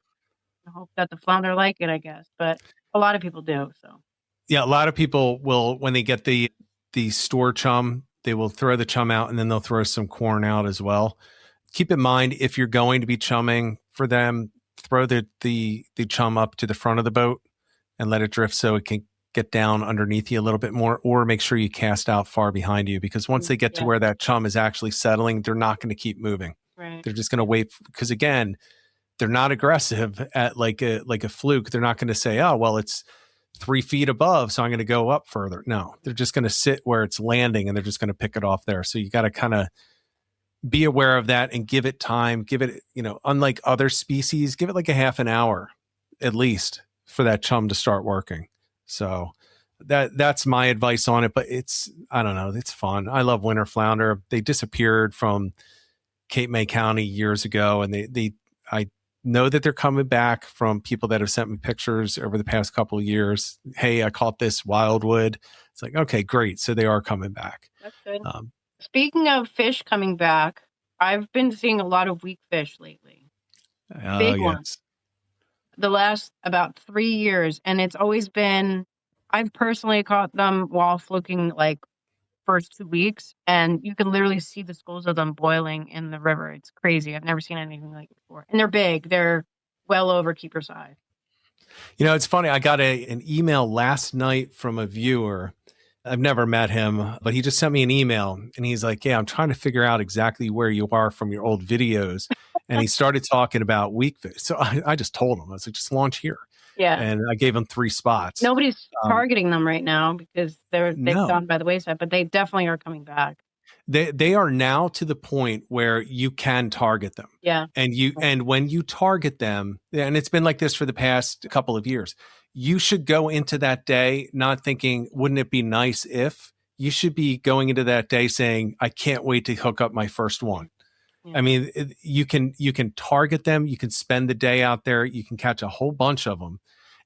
hope that the flounder like it, I guess. But a lot of people do. So Yeah, a lot of people will when they get the store chum, they will throw the chum out and then they'll throw some corn out as well. Keep in mind if you're going to be chumming for them, throw the chum up to the front of the boat and let it drift so it can get down underneath you a little bit more, or make sure you cast out far behind you because once they get to yeah, where that chum is actually settling, they're not going to keep moving. right. They're just going to wait because again, they're not aggressive at like a fluke. They're not going to say, "Oh, well, it's 3 feet above, so I'm going to go up further." No, they're just going to sit where it's landing and they're just going to pick it off there. So you got to kind of be aware of that and give it time. Give it, unlike other species, give it like a half an hour at least for that chum to start working. So that's my advice on it. But I don't know, it's fun. I love winter flounder. They disappeared from Cape May County years ago, and I know that they're coming back from people that have sent me pictures over the past couple of years. Hey, I caught this wildwood. It's like, okay, great. So they are coming back. That's good. Speaking of fish coming back, I've been seeing a lot of weak fish lately. Big ones. The last about 3 years. And it's always been, I've personally caught them while fluking like first 2 weeks. And you can literally see the schools of them boiling in the river. It's crazy. I've never seen anything like it before. And they're big. They're well over keeper size. It's funny. I got an email last night from a viewer. I've never met him, but he just sent me an email and he's like, yeah, I'm trying to figure out exactly where you are from your old videos. And he started talking about weak fish. So I just told him, I was like, just launch here. Yeah. And I gave him 3 spots. Nobody's targeting them right now because they've No. gone by the wayside, but they definitely are coming back. They are now to the point where you can target them. Yeah. And when you target them, and it's been like this for the past couple of years, you should go into that day not thinking, wouldn't it be nice if? You should be going into that day saying, I can't wait to hook up my first one. Yeah. I mean, you can target them. You can spend the day out there. You can catch a whole bunch of them.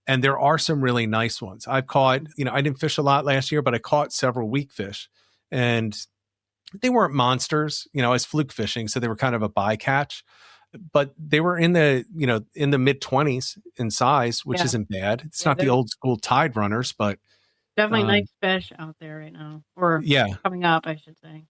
And there are some really nice ones. I've caught, I didn't fish a lot last year, but I caught several weak fish. And they weren't monsters, I was fluke fishing. So they were kind of a bycatch. But they were in the mid 20s in size, which isn't bad. It's not the old school tide runners, but definitely nice fish out there right now, or coming up, I should say.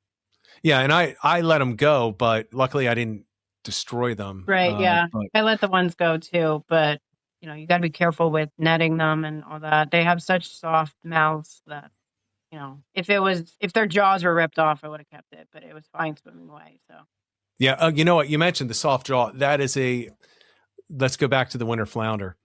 Yeah, and I let them go, but luckily I didn't destroy them. Right? Yeah, I let the ones go too, but you got to be careful with netting them and all that. They have such soft mouths that if their jaws were ripped off, I would have kept it, but it was fine swimming away. So. Yeah, you know what? You mentioned the soft jaw. That is let's go back to the winter flounder.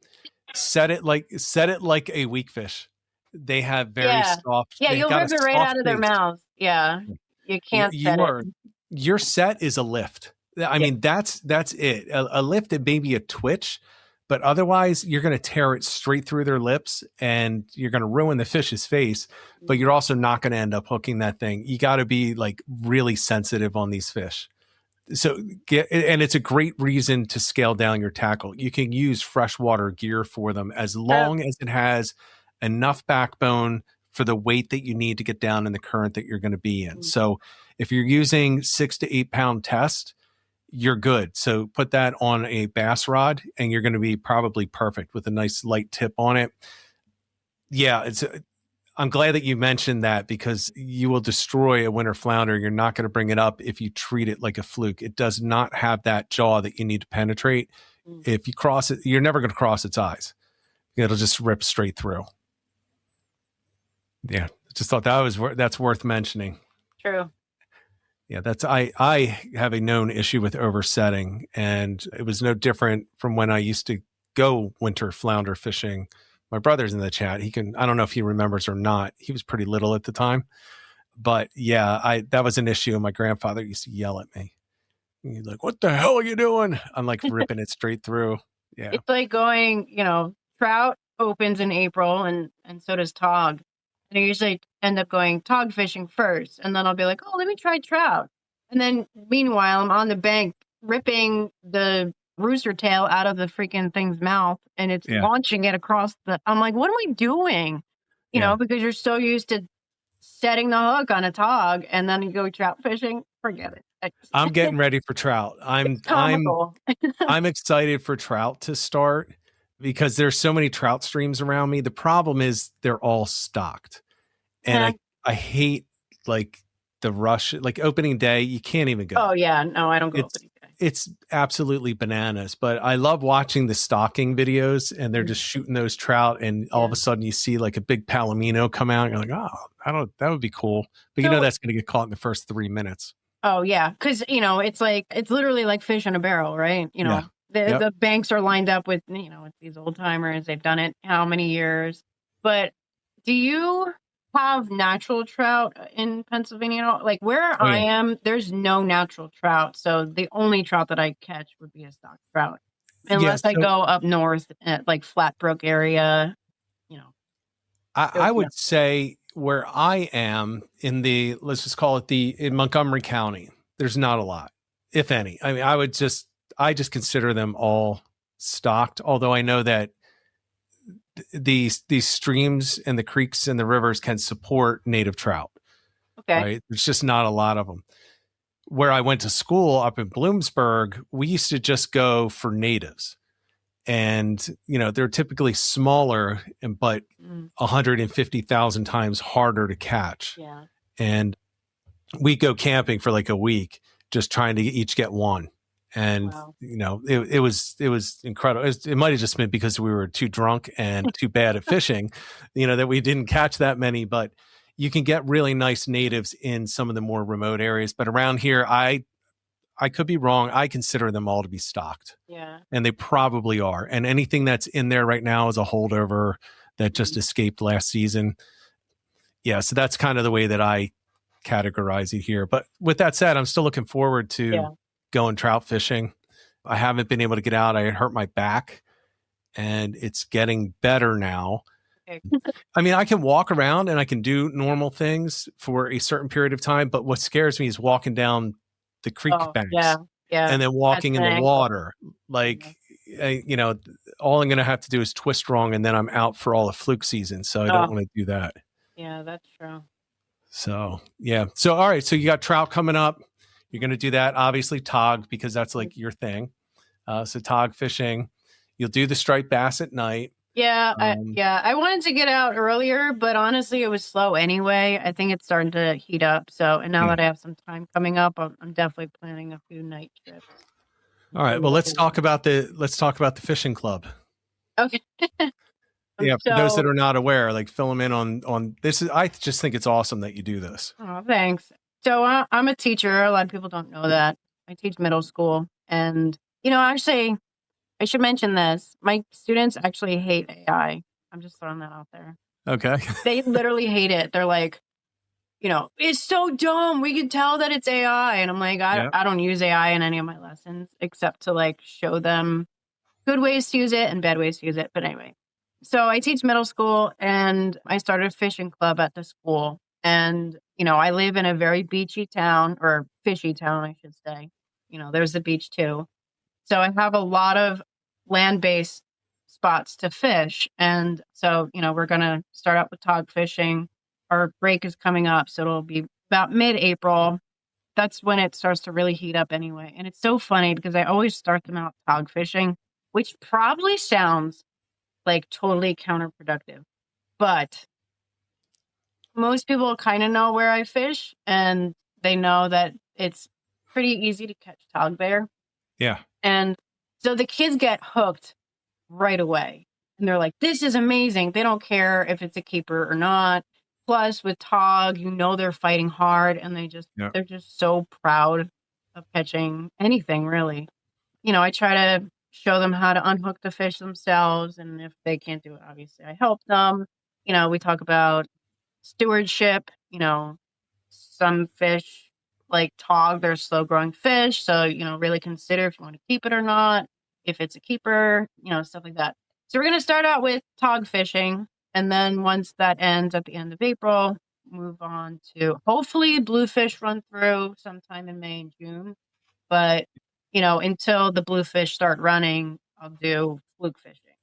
Set it like a weak fish. They have very soft. Yeah, you'll rip it right out of their mouths. Yeah, you can't set it. Your set is a lift. I mean, that's it. A lift, it may be a twitch, but otherwise you're going to tear it straight through their lips and you're going to ruin the fish's face, but you're also not going to end up hooking that thing. You got to be like really sensitive on these fish. So and it's a great reason to scale down your tackle. You can use freshwater gear for them as long as it has enough backbone for the weight that you need to get down in the current that you're going to be in. So if you're using 6 to 8 pound test, you're good. So put that on a bass rod and you're going to be probably perfect with a nice light tip on it. Yeah, I'm glad that you mentioned that because you will destroy a winter flounder. You're not going to bring it up if you treat it like a fluke. It does not have that jaw that you need to penetrate. If you cross it, you're never going to cross its eyes. It'll just rip straight through. Yeah, just thought that's worth mentioning. True. Yeah, I have a known issue with oversetting, and it was no different from when I used to go winter flounder fishing. My brother's in the chat. I don't know if he remembers or not. He was pretty little at the time, but yeah, that was an issue. And my grandfather used to yell at me. He's like, "What the hell are you doing?" I'm like ripping it straight through. Yeah. It's like going, trout opens in April and so does tog. And I usually end up going tog fishing first. And then I'll be like, oh, let me try trout. And then meanwhile, I'm on the bank ripping the rooster tail out of the freaking thing's mouth and it's launching it across I'm like, what am I doing? You know, because you're so used to setting the hook on a tog and then you go trout fishing, forget it. I'm getting ready for trout. I'm excited for trout to start because there's so many trout streams around me. The problem is they're all stocked. And I hate like the rush, like opening day, you can't even go. Oh yeah. No, I don't go opening day. It's absolutely bananas, but I love watching the stocking videos and they're just shooting those trout. And all of a sudden you see like a big palomino come out. And you're like, oh, that would be cool. But that's going to get caught in the first 3 minutes. Oh yeah. Cause it's literally like fish in a barrel, right? The banks are lined up with, with these old timers. They've done it how many years, but do you have natural trout in Pennsylvania? Like where I am, there's no natural trout. So the only trout that I catch would be a stock trout. Unless I go up north at like Flatbrook area, I would say where I am let's just call it in Montgomery County, there's not a lot, if any. I mean, I just consider them all stocked, although I know that these streams and the creeks and the rivers can support native trout. Okay. Right? There's just not a lot of them. Where I went to school up in Bloomsburg, we used to just go for natives. And, they're typically smaller, but 150,000 times harder to catch. Yeah. And we go camping for like a week, just trying to each get one. And, it was incredible. It might've just been because we were too drunk and too bad at fishing, that we didn't catch that many, but you can get really nice natives in some of the more remote areas. But around here, I could be wrong. I consider them all to be stocked. Yeah. And they probably are. And anything that's in there right now is a holdover that just escaped last season. Yeah. So that's kind of the way that I categorize it here. But with that said, I'm still looking forward to going trout fishing. I haven't been able to get out. I hurt my back and it's getting better now. Okay. I mean, I can walk around and I can do normal things for a certain period of time. But what scares me is walking down the creek banks and then walking in the water. Like, all I'm going to have to do is twist wrong and then I'm out for all the fluke season. So I don't want to do that. Yeah, that's true. So, yeah. So, all right. So you got trout coming up. You're going to do that. Obviously tog, because that's like your thing. So tog fishing, you'll do the striped bass at night. Yeah. I wanted to get out earlier, but honestly, it was slow anyway. I think it's starting to heat up. So, and now that I have some time coming up, I'm definitely planning a few night trips. All right. Well, let's talk about the fishing club. Okay. Yeah. For those that are not aware, like fill them in on this. I just think it's awesome that you do this. Oh, thanks. So I'm a teacher. A lot of people don't know that. I teach middle school. And, actually, I should mention this. My students actually hate AI. I'm just throwing that out there. Okay. They literally hate it. They're like, it's so dumb. We can tell that it's AI. And I'm like, I don't use AI in any of my lessons except to like show them good ways to use it and bad ways to use it. But anyway, so I teach middle school and I started a fishing club at the school. And, I live in a very beachy town or fishy town, I should say. there's the beach too. So I have a lot of land-based spots to fish. And so, we're going to start out with tog fishing. Our break is coming up, so it'll be about mid-April. That's when it starts to really heat up anyway. And it's so funny because I always start them out tog fishing, which probably sounds like totally counterproductive. But most people kind of know where I fish, and they know that it's pretty easy to catch tog there. Yeah. And so the kids get hooked right away. And they're like, this is amazing. They don't care if it's a keeper or not. Plus with tog, they're fighting hard, and they're just so proud of catching anything, really. I try to show them how to unhook the fish themselves. And if they can't do it, obviously I help them. We talk about stewardship. Some fish like tog, they're slow growing fish. So, really consider if you want to keep it or not, if it's a keeper, stuff like that. So we're going to start out with tog fishing. And then once that ends at the end of April, move on to hopefully bluefish run through sometime in May and June. But, until the bluefish start running, I'll do fluke fishing.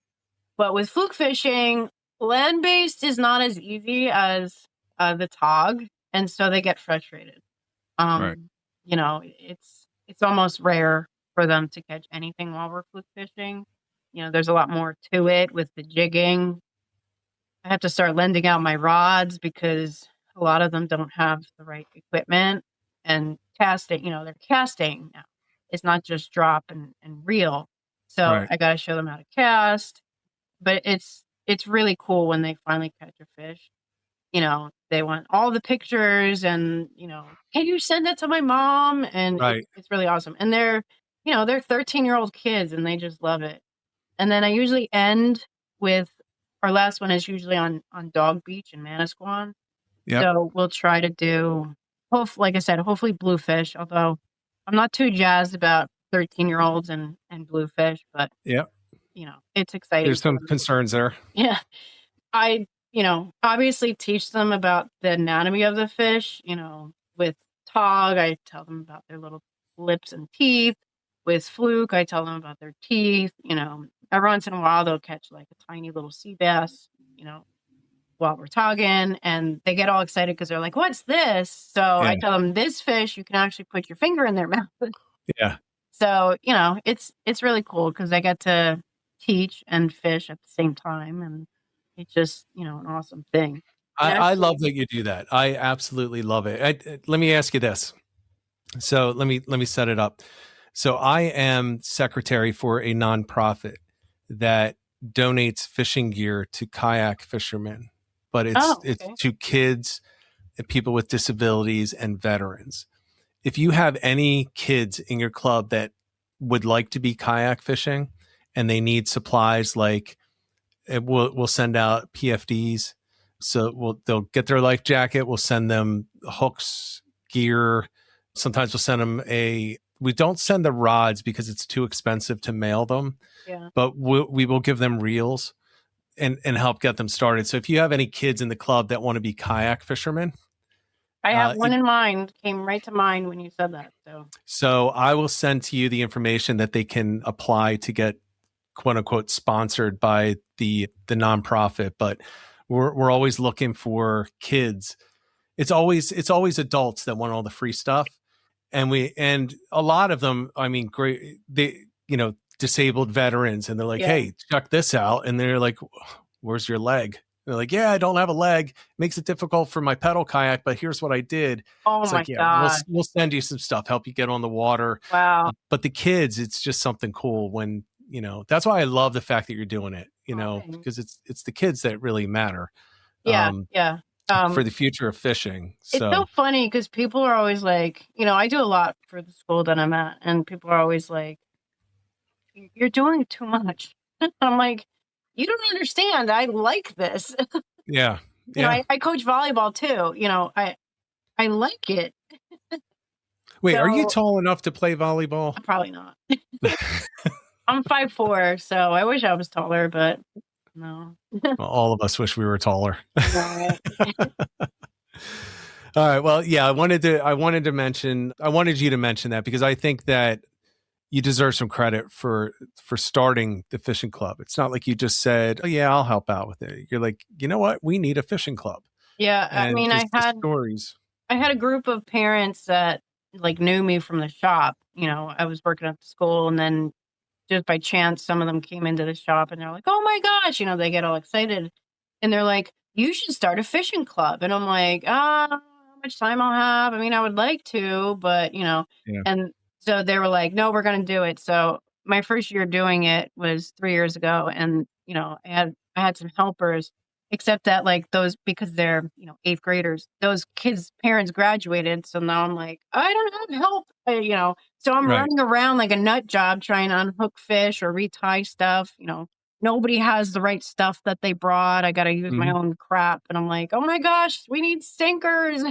But with fluke fishing, land-based is not as easy as the tog. And so they get frustrated. Right. It's almost rare for them to catch anything while we're fluke fishing. There's a lot more to it with the jigging. I have to start lending out my rods because a lot of them don't have the right equipment, and casting, they're casting now. It's not just drop and reel. So Right. I got to show them how to cast, but it's really cool when they finally catch a fish. They want all the pictures and, can you send it to my mom? And Right. it's really awesome. And they're 13-year-old kids, and they just love it. And then I usually end with, our last one is usually on Dog Beach in Manasquan. Yep. So we'll try to do, like I said, hopefully bluefish, although I'm not too jazzed about 13-year-olds and bluefish, but Yep. it's exciting. There's some concerns there. Yeah. I obviously teach them about the anatomy of the fish. With tog, I tell them about their little lips and teeth. With fluke, I tell them about their teeth. Every once in a while they'll catch like a tiny little sea bass, while we're togging, and they get all excited because they're like, what's this? So I tell them, this fish, you can actually put your finger in their mouth. Yeah. So, it's really cool because I get to teach and fish at the same time, and it's just, an awesome thing. I love that you do that. I absolutely love it. Let me ask you this. So let me set it up. So I am secretary for a nonprofit that donates fishing gear to kayak fishermen, but it's to kids and people with disabilities and veterans. If you have any kids in your club that would like to be kayak fishing and they need supplies, like we'll send out PFDs. So they'll get their life jacket. We'll send them hooks, gear. Sometimes we'll send them we don't send the rods because it's too expensive to mail them. Yeah. But we will give them reels and help get them started. So if you have any kids in the club that want to be kayak fishermen, I have one in mind. Came right to mind when you said that. So I will send to you the information that they can apply to get, quote unquote, sponsored by the nonprofit. But we're always looking for kids. It's always adults that want all the free stuff. And a lot of them, I mean, great, disabled veterans, and they're like, hey, check this out. And they're like, where's your leg? They're like, yeah, I don't have a leg. It makes it difficult for my pedal kayak, but here's what I did. Oh, it's my God. We'll send you some stuff, help you get on the water. Wow. But the kids, it's just something cool when, that's why I love the fact that you're doing it, because it's the kids that really matter. Yeah. For the future of fishing. It's so funny because people are always like, I do a lot for the school that I'm at, and people are always like, you're doing too much. I'm like, you don't understand. I like this. Yeah. I coach volleyball too. I like it. Wait, are you tall enough to play volleyball? Probably not. I'm 5'4", so I wish I was taller, but no. Well, all of us wish we were taller. All right. Well, yeah, I wanted you to mention that because I think that you deserve some credit for starting the fishing club. It's not like you just said, "Oh yeah, I'll help out with it." You're like, "You know what? We need a fishing club." Yeah, I And mean, just the stories. I had a group of parents that like knew me from the shop. I was working at the school, and then just by chance, some of them came into the shop and they're like, "Oh my gosh," they get all excited and they're like, "You should start a fishing club." And I'm like, how much time I'll have. I mean, I would like to, but Yeah. and so they were like, "No, we're going to do it." So my first year doing it was 3 years ago. And, I had some helpers, except that like those, because they're, eighth graders, those kids' parents graduated. So now I'm like, I don't have help, so I'm Right. running around like a nut job trying to unhook fish or retie stuff. Nobody has the right stuff that they brought. I got to use my Hmm. own crap. And I'm like, oh my gosh, we need sinkers.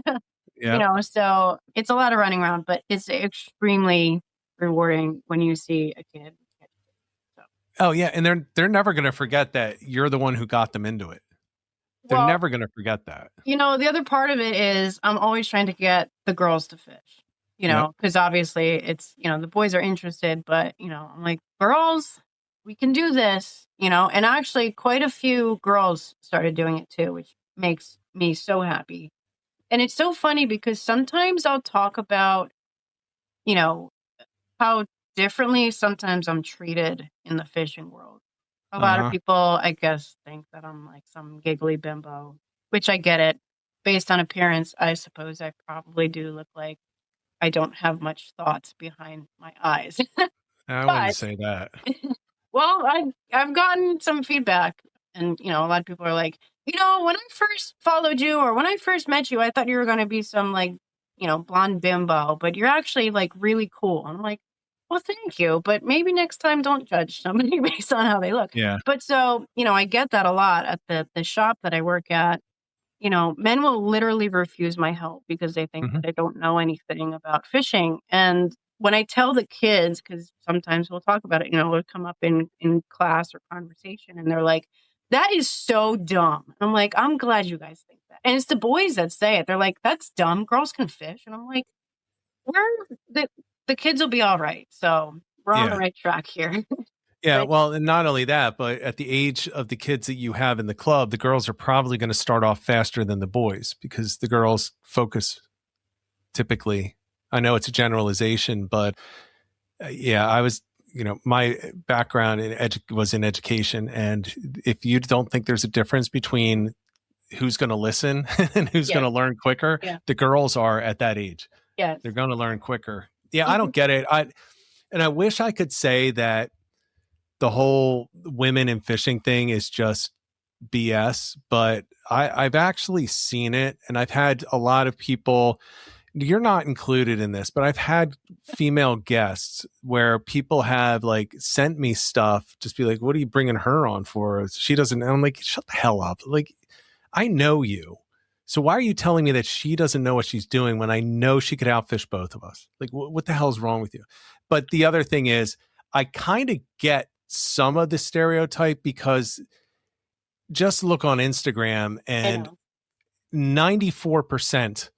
Yeah. So it's a lot of running around, but it's extremely rewarding when you see a kid. So, Oh yeah, and they're never going to forget that you're the one who got them into it. They're well, never going to forget that. the other part of it is I'm always trying to get the girls to fish, Yep. because obviously it's, the boys are interested, but, I'm like, girls, we can do this, and actually quite a few girls started doing it too, which makes me so happy. And it's so funny because sometimes I'll talk about, you know, how differently sometimes I'm treated in the fishing world. A lot of Uh-huh. people, I guess, think that I'm like some giggly bimbo, which I get it. Based on appearance, I suppose I probably do look like I don't have much thoughts behind my eyes. I wouldn't But say that. well, I've gotten some feedback, and a lot of people are like, when I first followed you or when I first met you, I thought you were going to be some like, blonde bimbo, but you're actually like really cool. And I'm like, well, thank you, but maybe next time don't judge somebody based on how they look. Yeah. But so, I get that a lot at the shop that I work at. Men will literally refuse my help because they think Hmm. that I don't know anything about fishing. And when I tell the kids, because sometimes we'll talk about it, it'll come up in class or conversation, and they're like, "That is so dumb." I'm like, "I'm glad you guys think that." And it's the boys that say it. They're like, "That's dumb. Girls can fish." And I'm like, "We're the kids will be all right." So we're on the Yeah. right track here. Yeah, But well, and not only that, but at the age of the kids that you have in the club, the girls are probably going to start off faster than the boys because the girls focus typically. I know it's a generalization, but yeah, my background was in education, and if you don't think there's a difference between who's going to listen and who's going yes, to learn quicker, yeah, the girls are at that age. yes. They're going to learn quicker. Yeah, I don't get it. I wish I could say that the whole women in fishing thing is just BS, but I've actually seen it, and I've had a lot of people. You're not included in this, but I've had female guests where people have like sent me stuff, just be like, "What are you bringing her on for? She doesn't." And I'm like, "Shut the hell up!" Like, I know you, so why are you telling me that she doesn't know what she's doing when I know she could outfish both of us? Like, what the hell is wrong with you? But the other thing is, I kind of get some of the stereotype because just look on Instagram I and know. 94%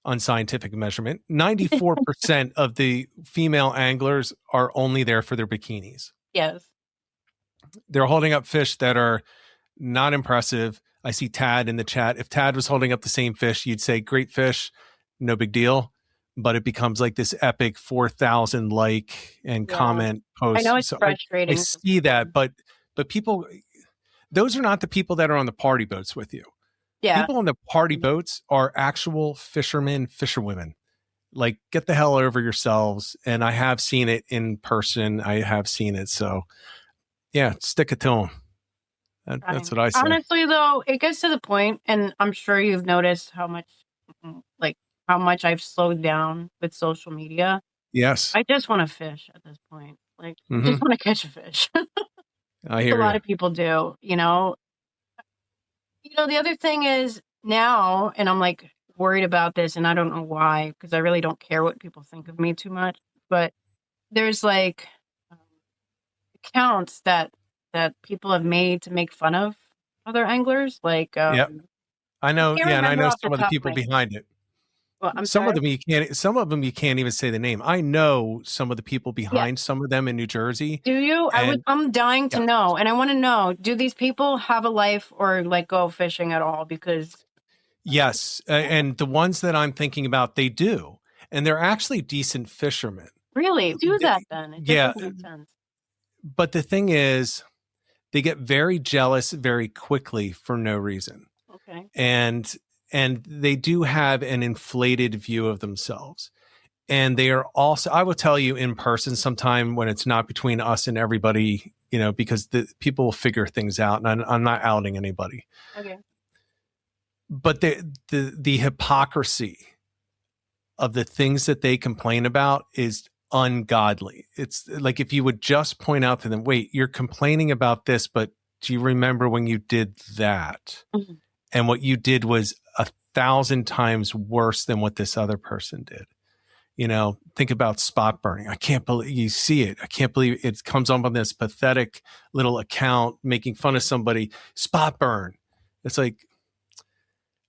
on scientific measurement, 94% of the female anglers are only there for their bikinis. Yes. They're holding up fish that are not impressive. I see Tad in the chat. If Tad was holding up the same fish, you'd say, great fish, no big deal. But it becomes like this epic 4,000 like and Yeah. comment I know posts. it's So I frustrating for see that, people. but people, those are not the people that are on the party boats with you. Yeah. People on the party boats are actual fishermen, fisherwomen. Like, get the hell over yourselves. And I have seen it in person. I have seen it. So yeah, stick it to them. That's Fine. what I say. Honestly, though, it gets to the point, and I'm sure you've noticed how much, like, how much I've slowed down with social media. Yes. I just want to fish at this point. Like, I just Hmm. want to catch a fish. I A hear lot you. of people do, you know. The other thing is now, and I'm like worried about this, and I don't know why, because I really don't care what people think of me too much. But there's like um, accounts that people have made to make fun of other anglers, like Yep. I know, can't yeah, and I remember know off the some of the top of people my head. behind it. Well, I'm Some of sorry. them you can't. Some of them you can't even say the name. I know some of the people Yeah. behind some of them in New Jersey. Do you? And I'm dying to yeah, know, and I want to know: do these people have a life or like go fishing at all? Because yes, and the ones that I'm thinking about, they do, and they're actually decent fishermen. really, do They- that then. It yeah, doesn't make sense. but the thing is, they get very jealous very quickly for no reason, Okay. and they do have an inflated view of themselves. And they are also, I will tell you in person sometime when it's not between us and everybody, because the people will figure things out, and I'm not outing anybody. Okay. But the hypocrisy of the things that they complain about is ungodly. It's like if you would just point out to them, wait, you're complaining about this, but do you remember when you did that? Mhm. And what you did was 1,000 times worse than what this other person did. Think about spot burning. I can't believe you see it. I can't believe it comes up on this pathetic little account making fun of somebody. Spot burn. It's like,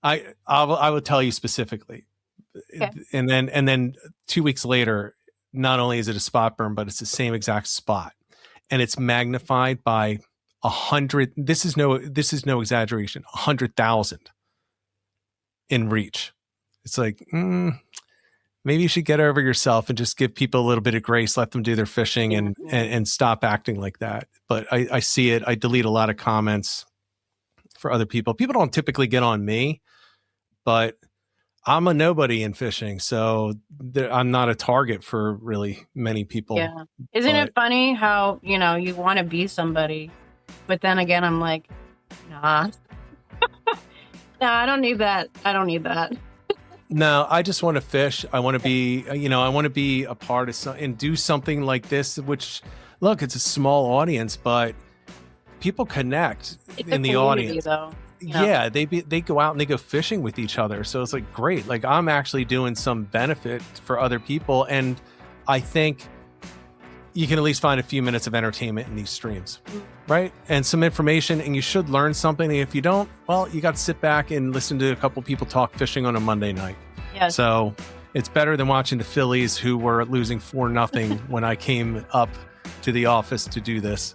I will tell you specifically. Okay. And then 2 weeks later, not only is it a spot burn, but it's the same exact spot, and it's magnified by 100. This is no exaggeration. 100,000 in reach. It's like, maybe you should get over yourself and just give people a little bit of grace, let them do their fishing, and stop acting like that. But I see it. I delete a lot of comments for other people. People don't typically get on me, but I'm a nobody in fishing, so I'm not a target for really many people. Yeah. Isn't it funny how, you want to be somebody, but then again, I'm like, nah. Nah, I don't need that. I don't need that. No, I just want to fish. I want to be, I want to be a part of something and do something like this, which, look, it's a small audience, but people connect in the audience. Though, Yeah, they go out and they go fishing with each other. So it's like, great. Like, I'm actually doing some benefit for other people. And I think you can at least find a few minutes of entertainment in these streams, right? And some information, and you should learn something. And if you don't, well, you got to sit back and listen to a couple people talk fishing on a Monday night. Yes. So it's better than watching the Phillies, who were losing 4-0 when I came up to the office to do this.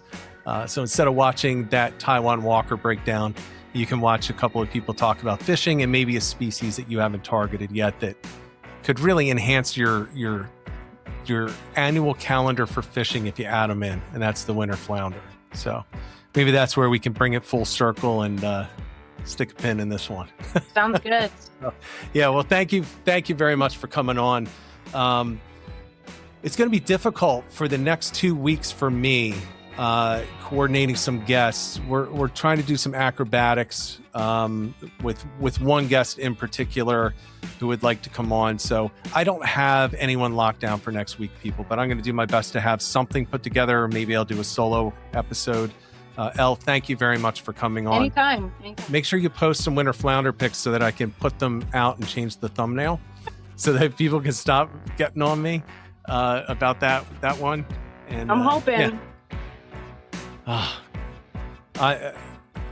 So instead of watching that Taiwan Walker breakdown, you can watch a couple of people talk about fishing and maybe a species that you haven't targeted yet that could really enhance your annual calendar for fishing if you add them in, and that's the winter flounder. So maybe that's where we can bring it full circle and stick a pin in this one. Sounds good. Yeah, well, thank you very much for coming on. It's going to be difficult for the next 2 weeks for me, coordinating some guests. We're trying to do some acrobatics with one guest in particular who would like to come on. So I don't have anyone locked down for next week, people, but I'm going to do my best to have something put together, or maybe I'll do a solo episode. Elle, thank you very much for coming on. Anytime. Make sure you post some winter flounder pics so that I can put them out and change the thumbnail so that people can stop getting on me about that one. And I'm hoping. Yeah.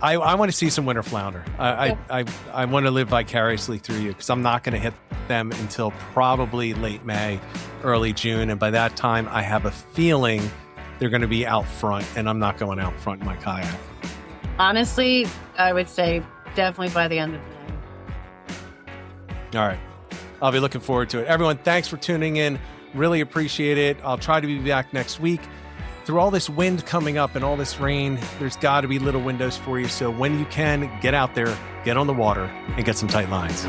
I want to see some winter flounder. I want to live vicariously through you, because I'm not going to hit them until probably late May, early June. And by that time, I have a feeling they're going to be out front, and I'm not going out front in my kayak. Honestly, I would say definitely by the end of May. All right. I'll be looking forward to it. Everyone, thanks for tuning in. Really appreciate it. I'll try to be back next week. Through all this wind coming up and all this rain, there's got to be little windows for you. So when you can, get out there, get on the water, and get some tight lines.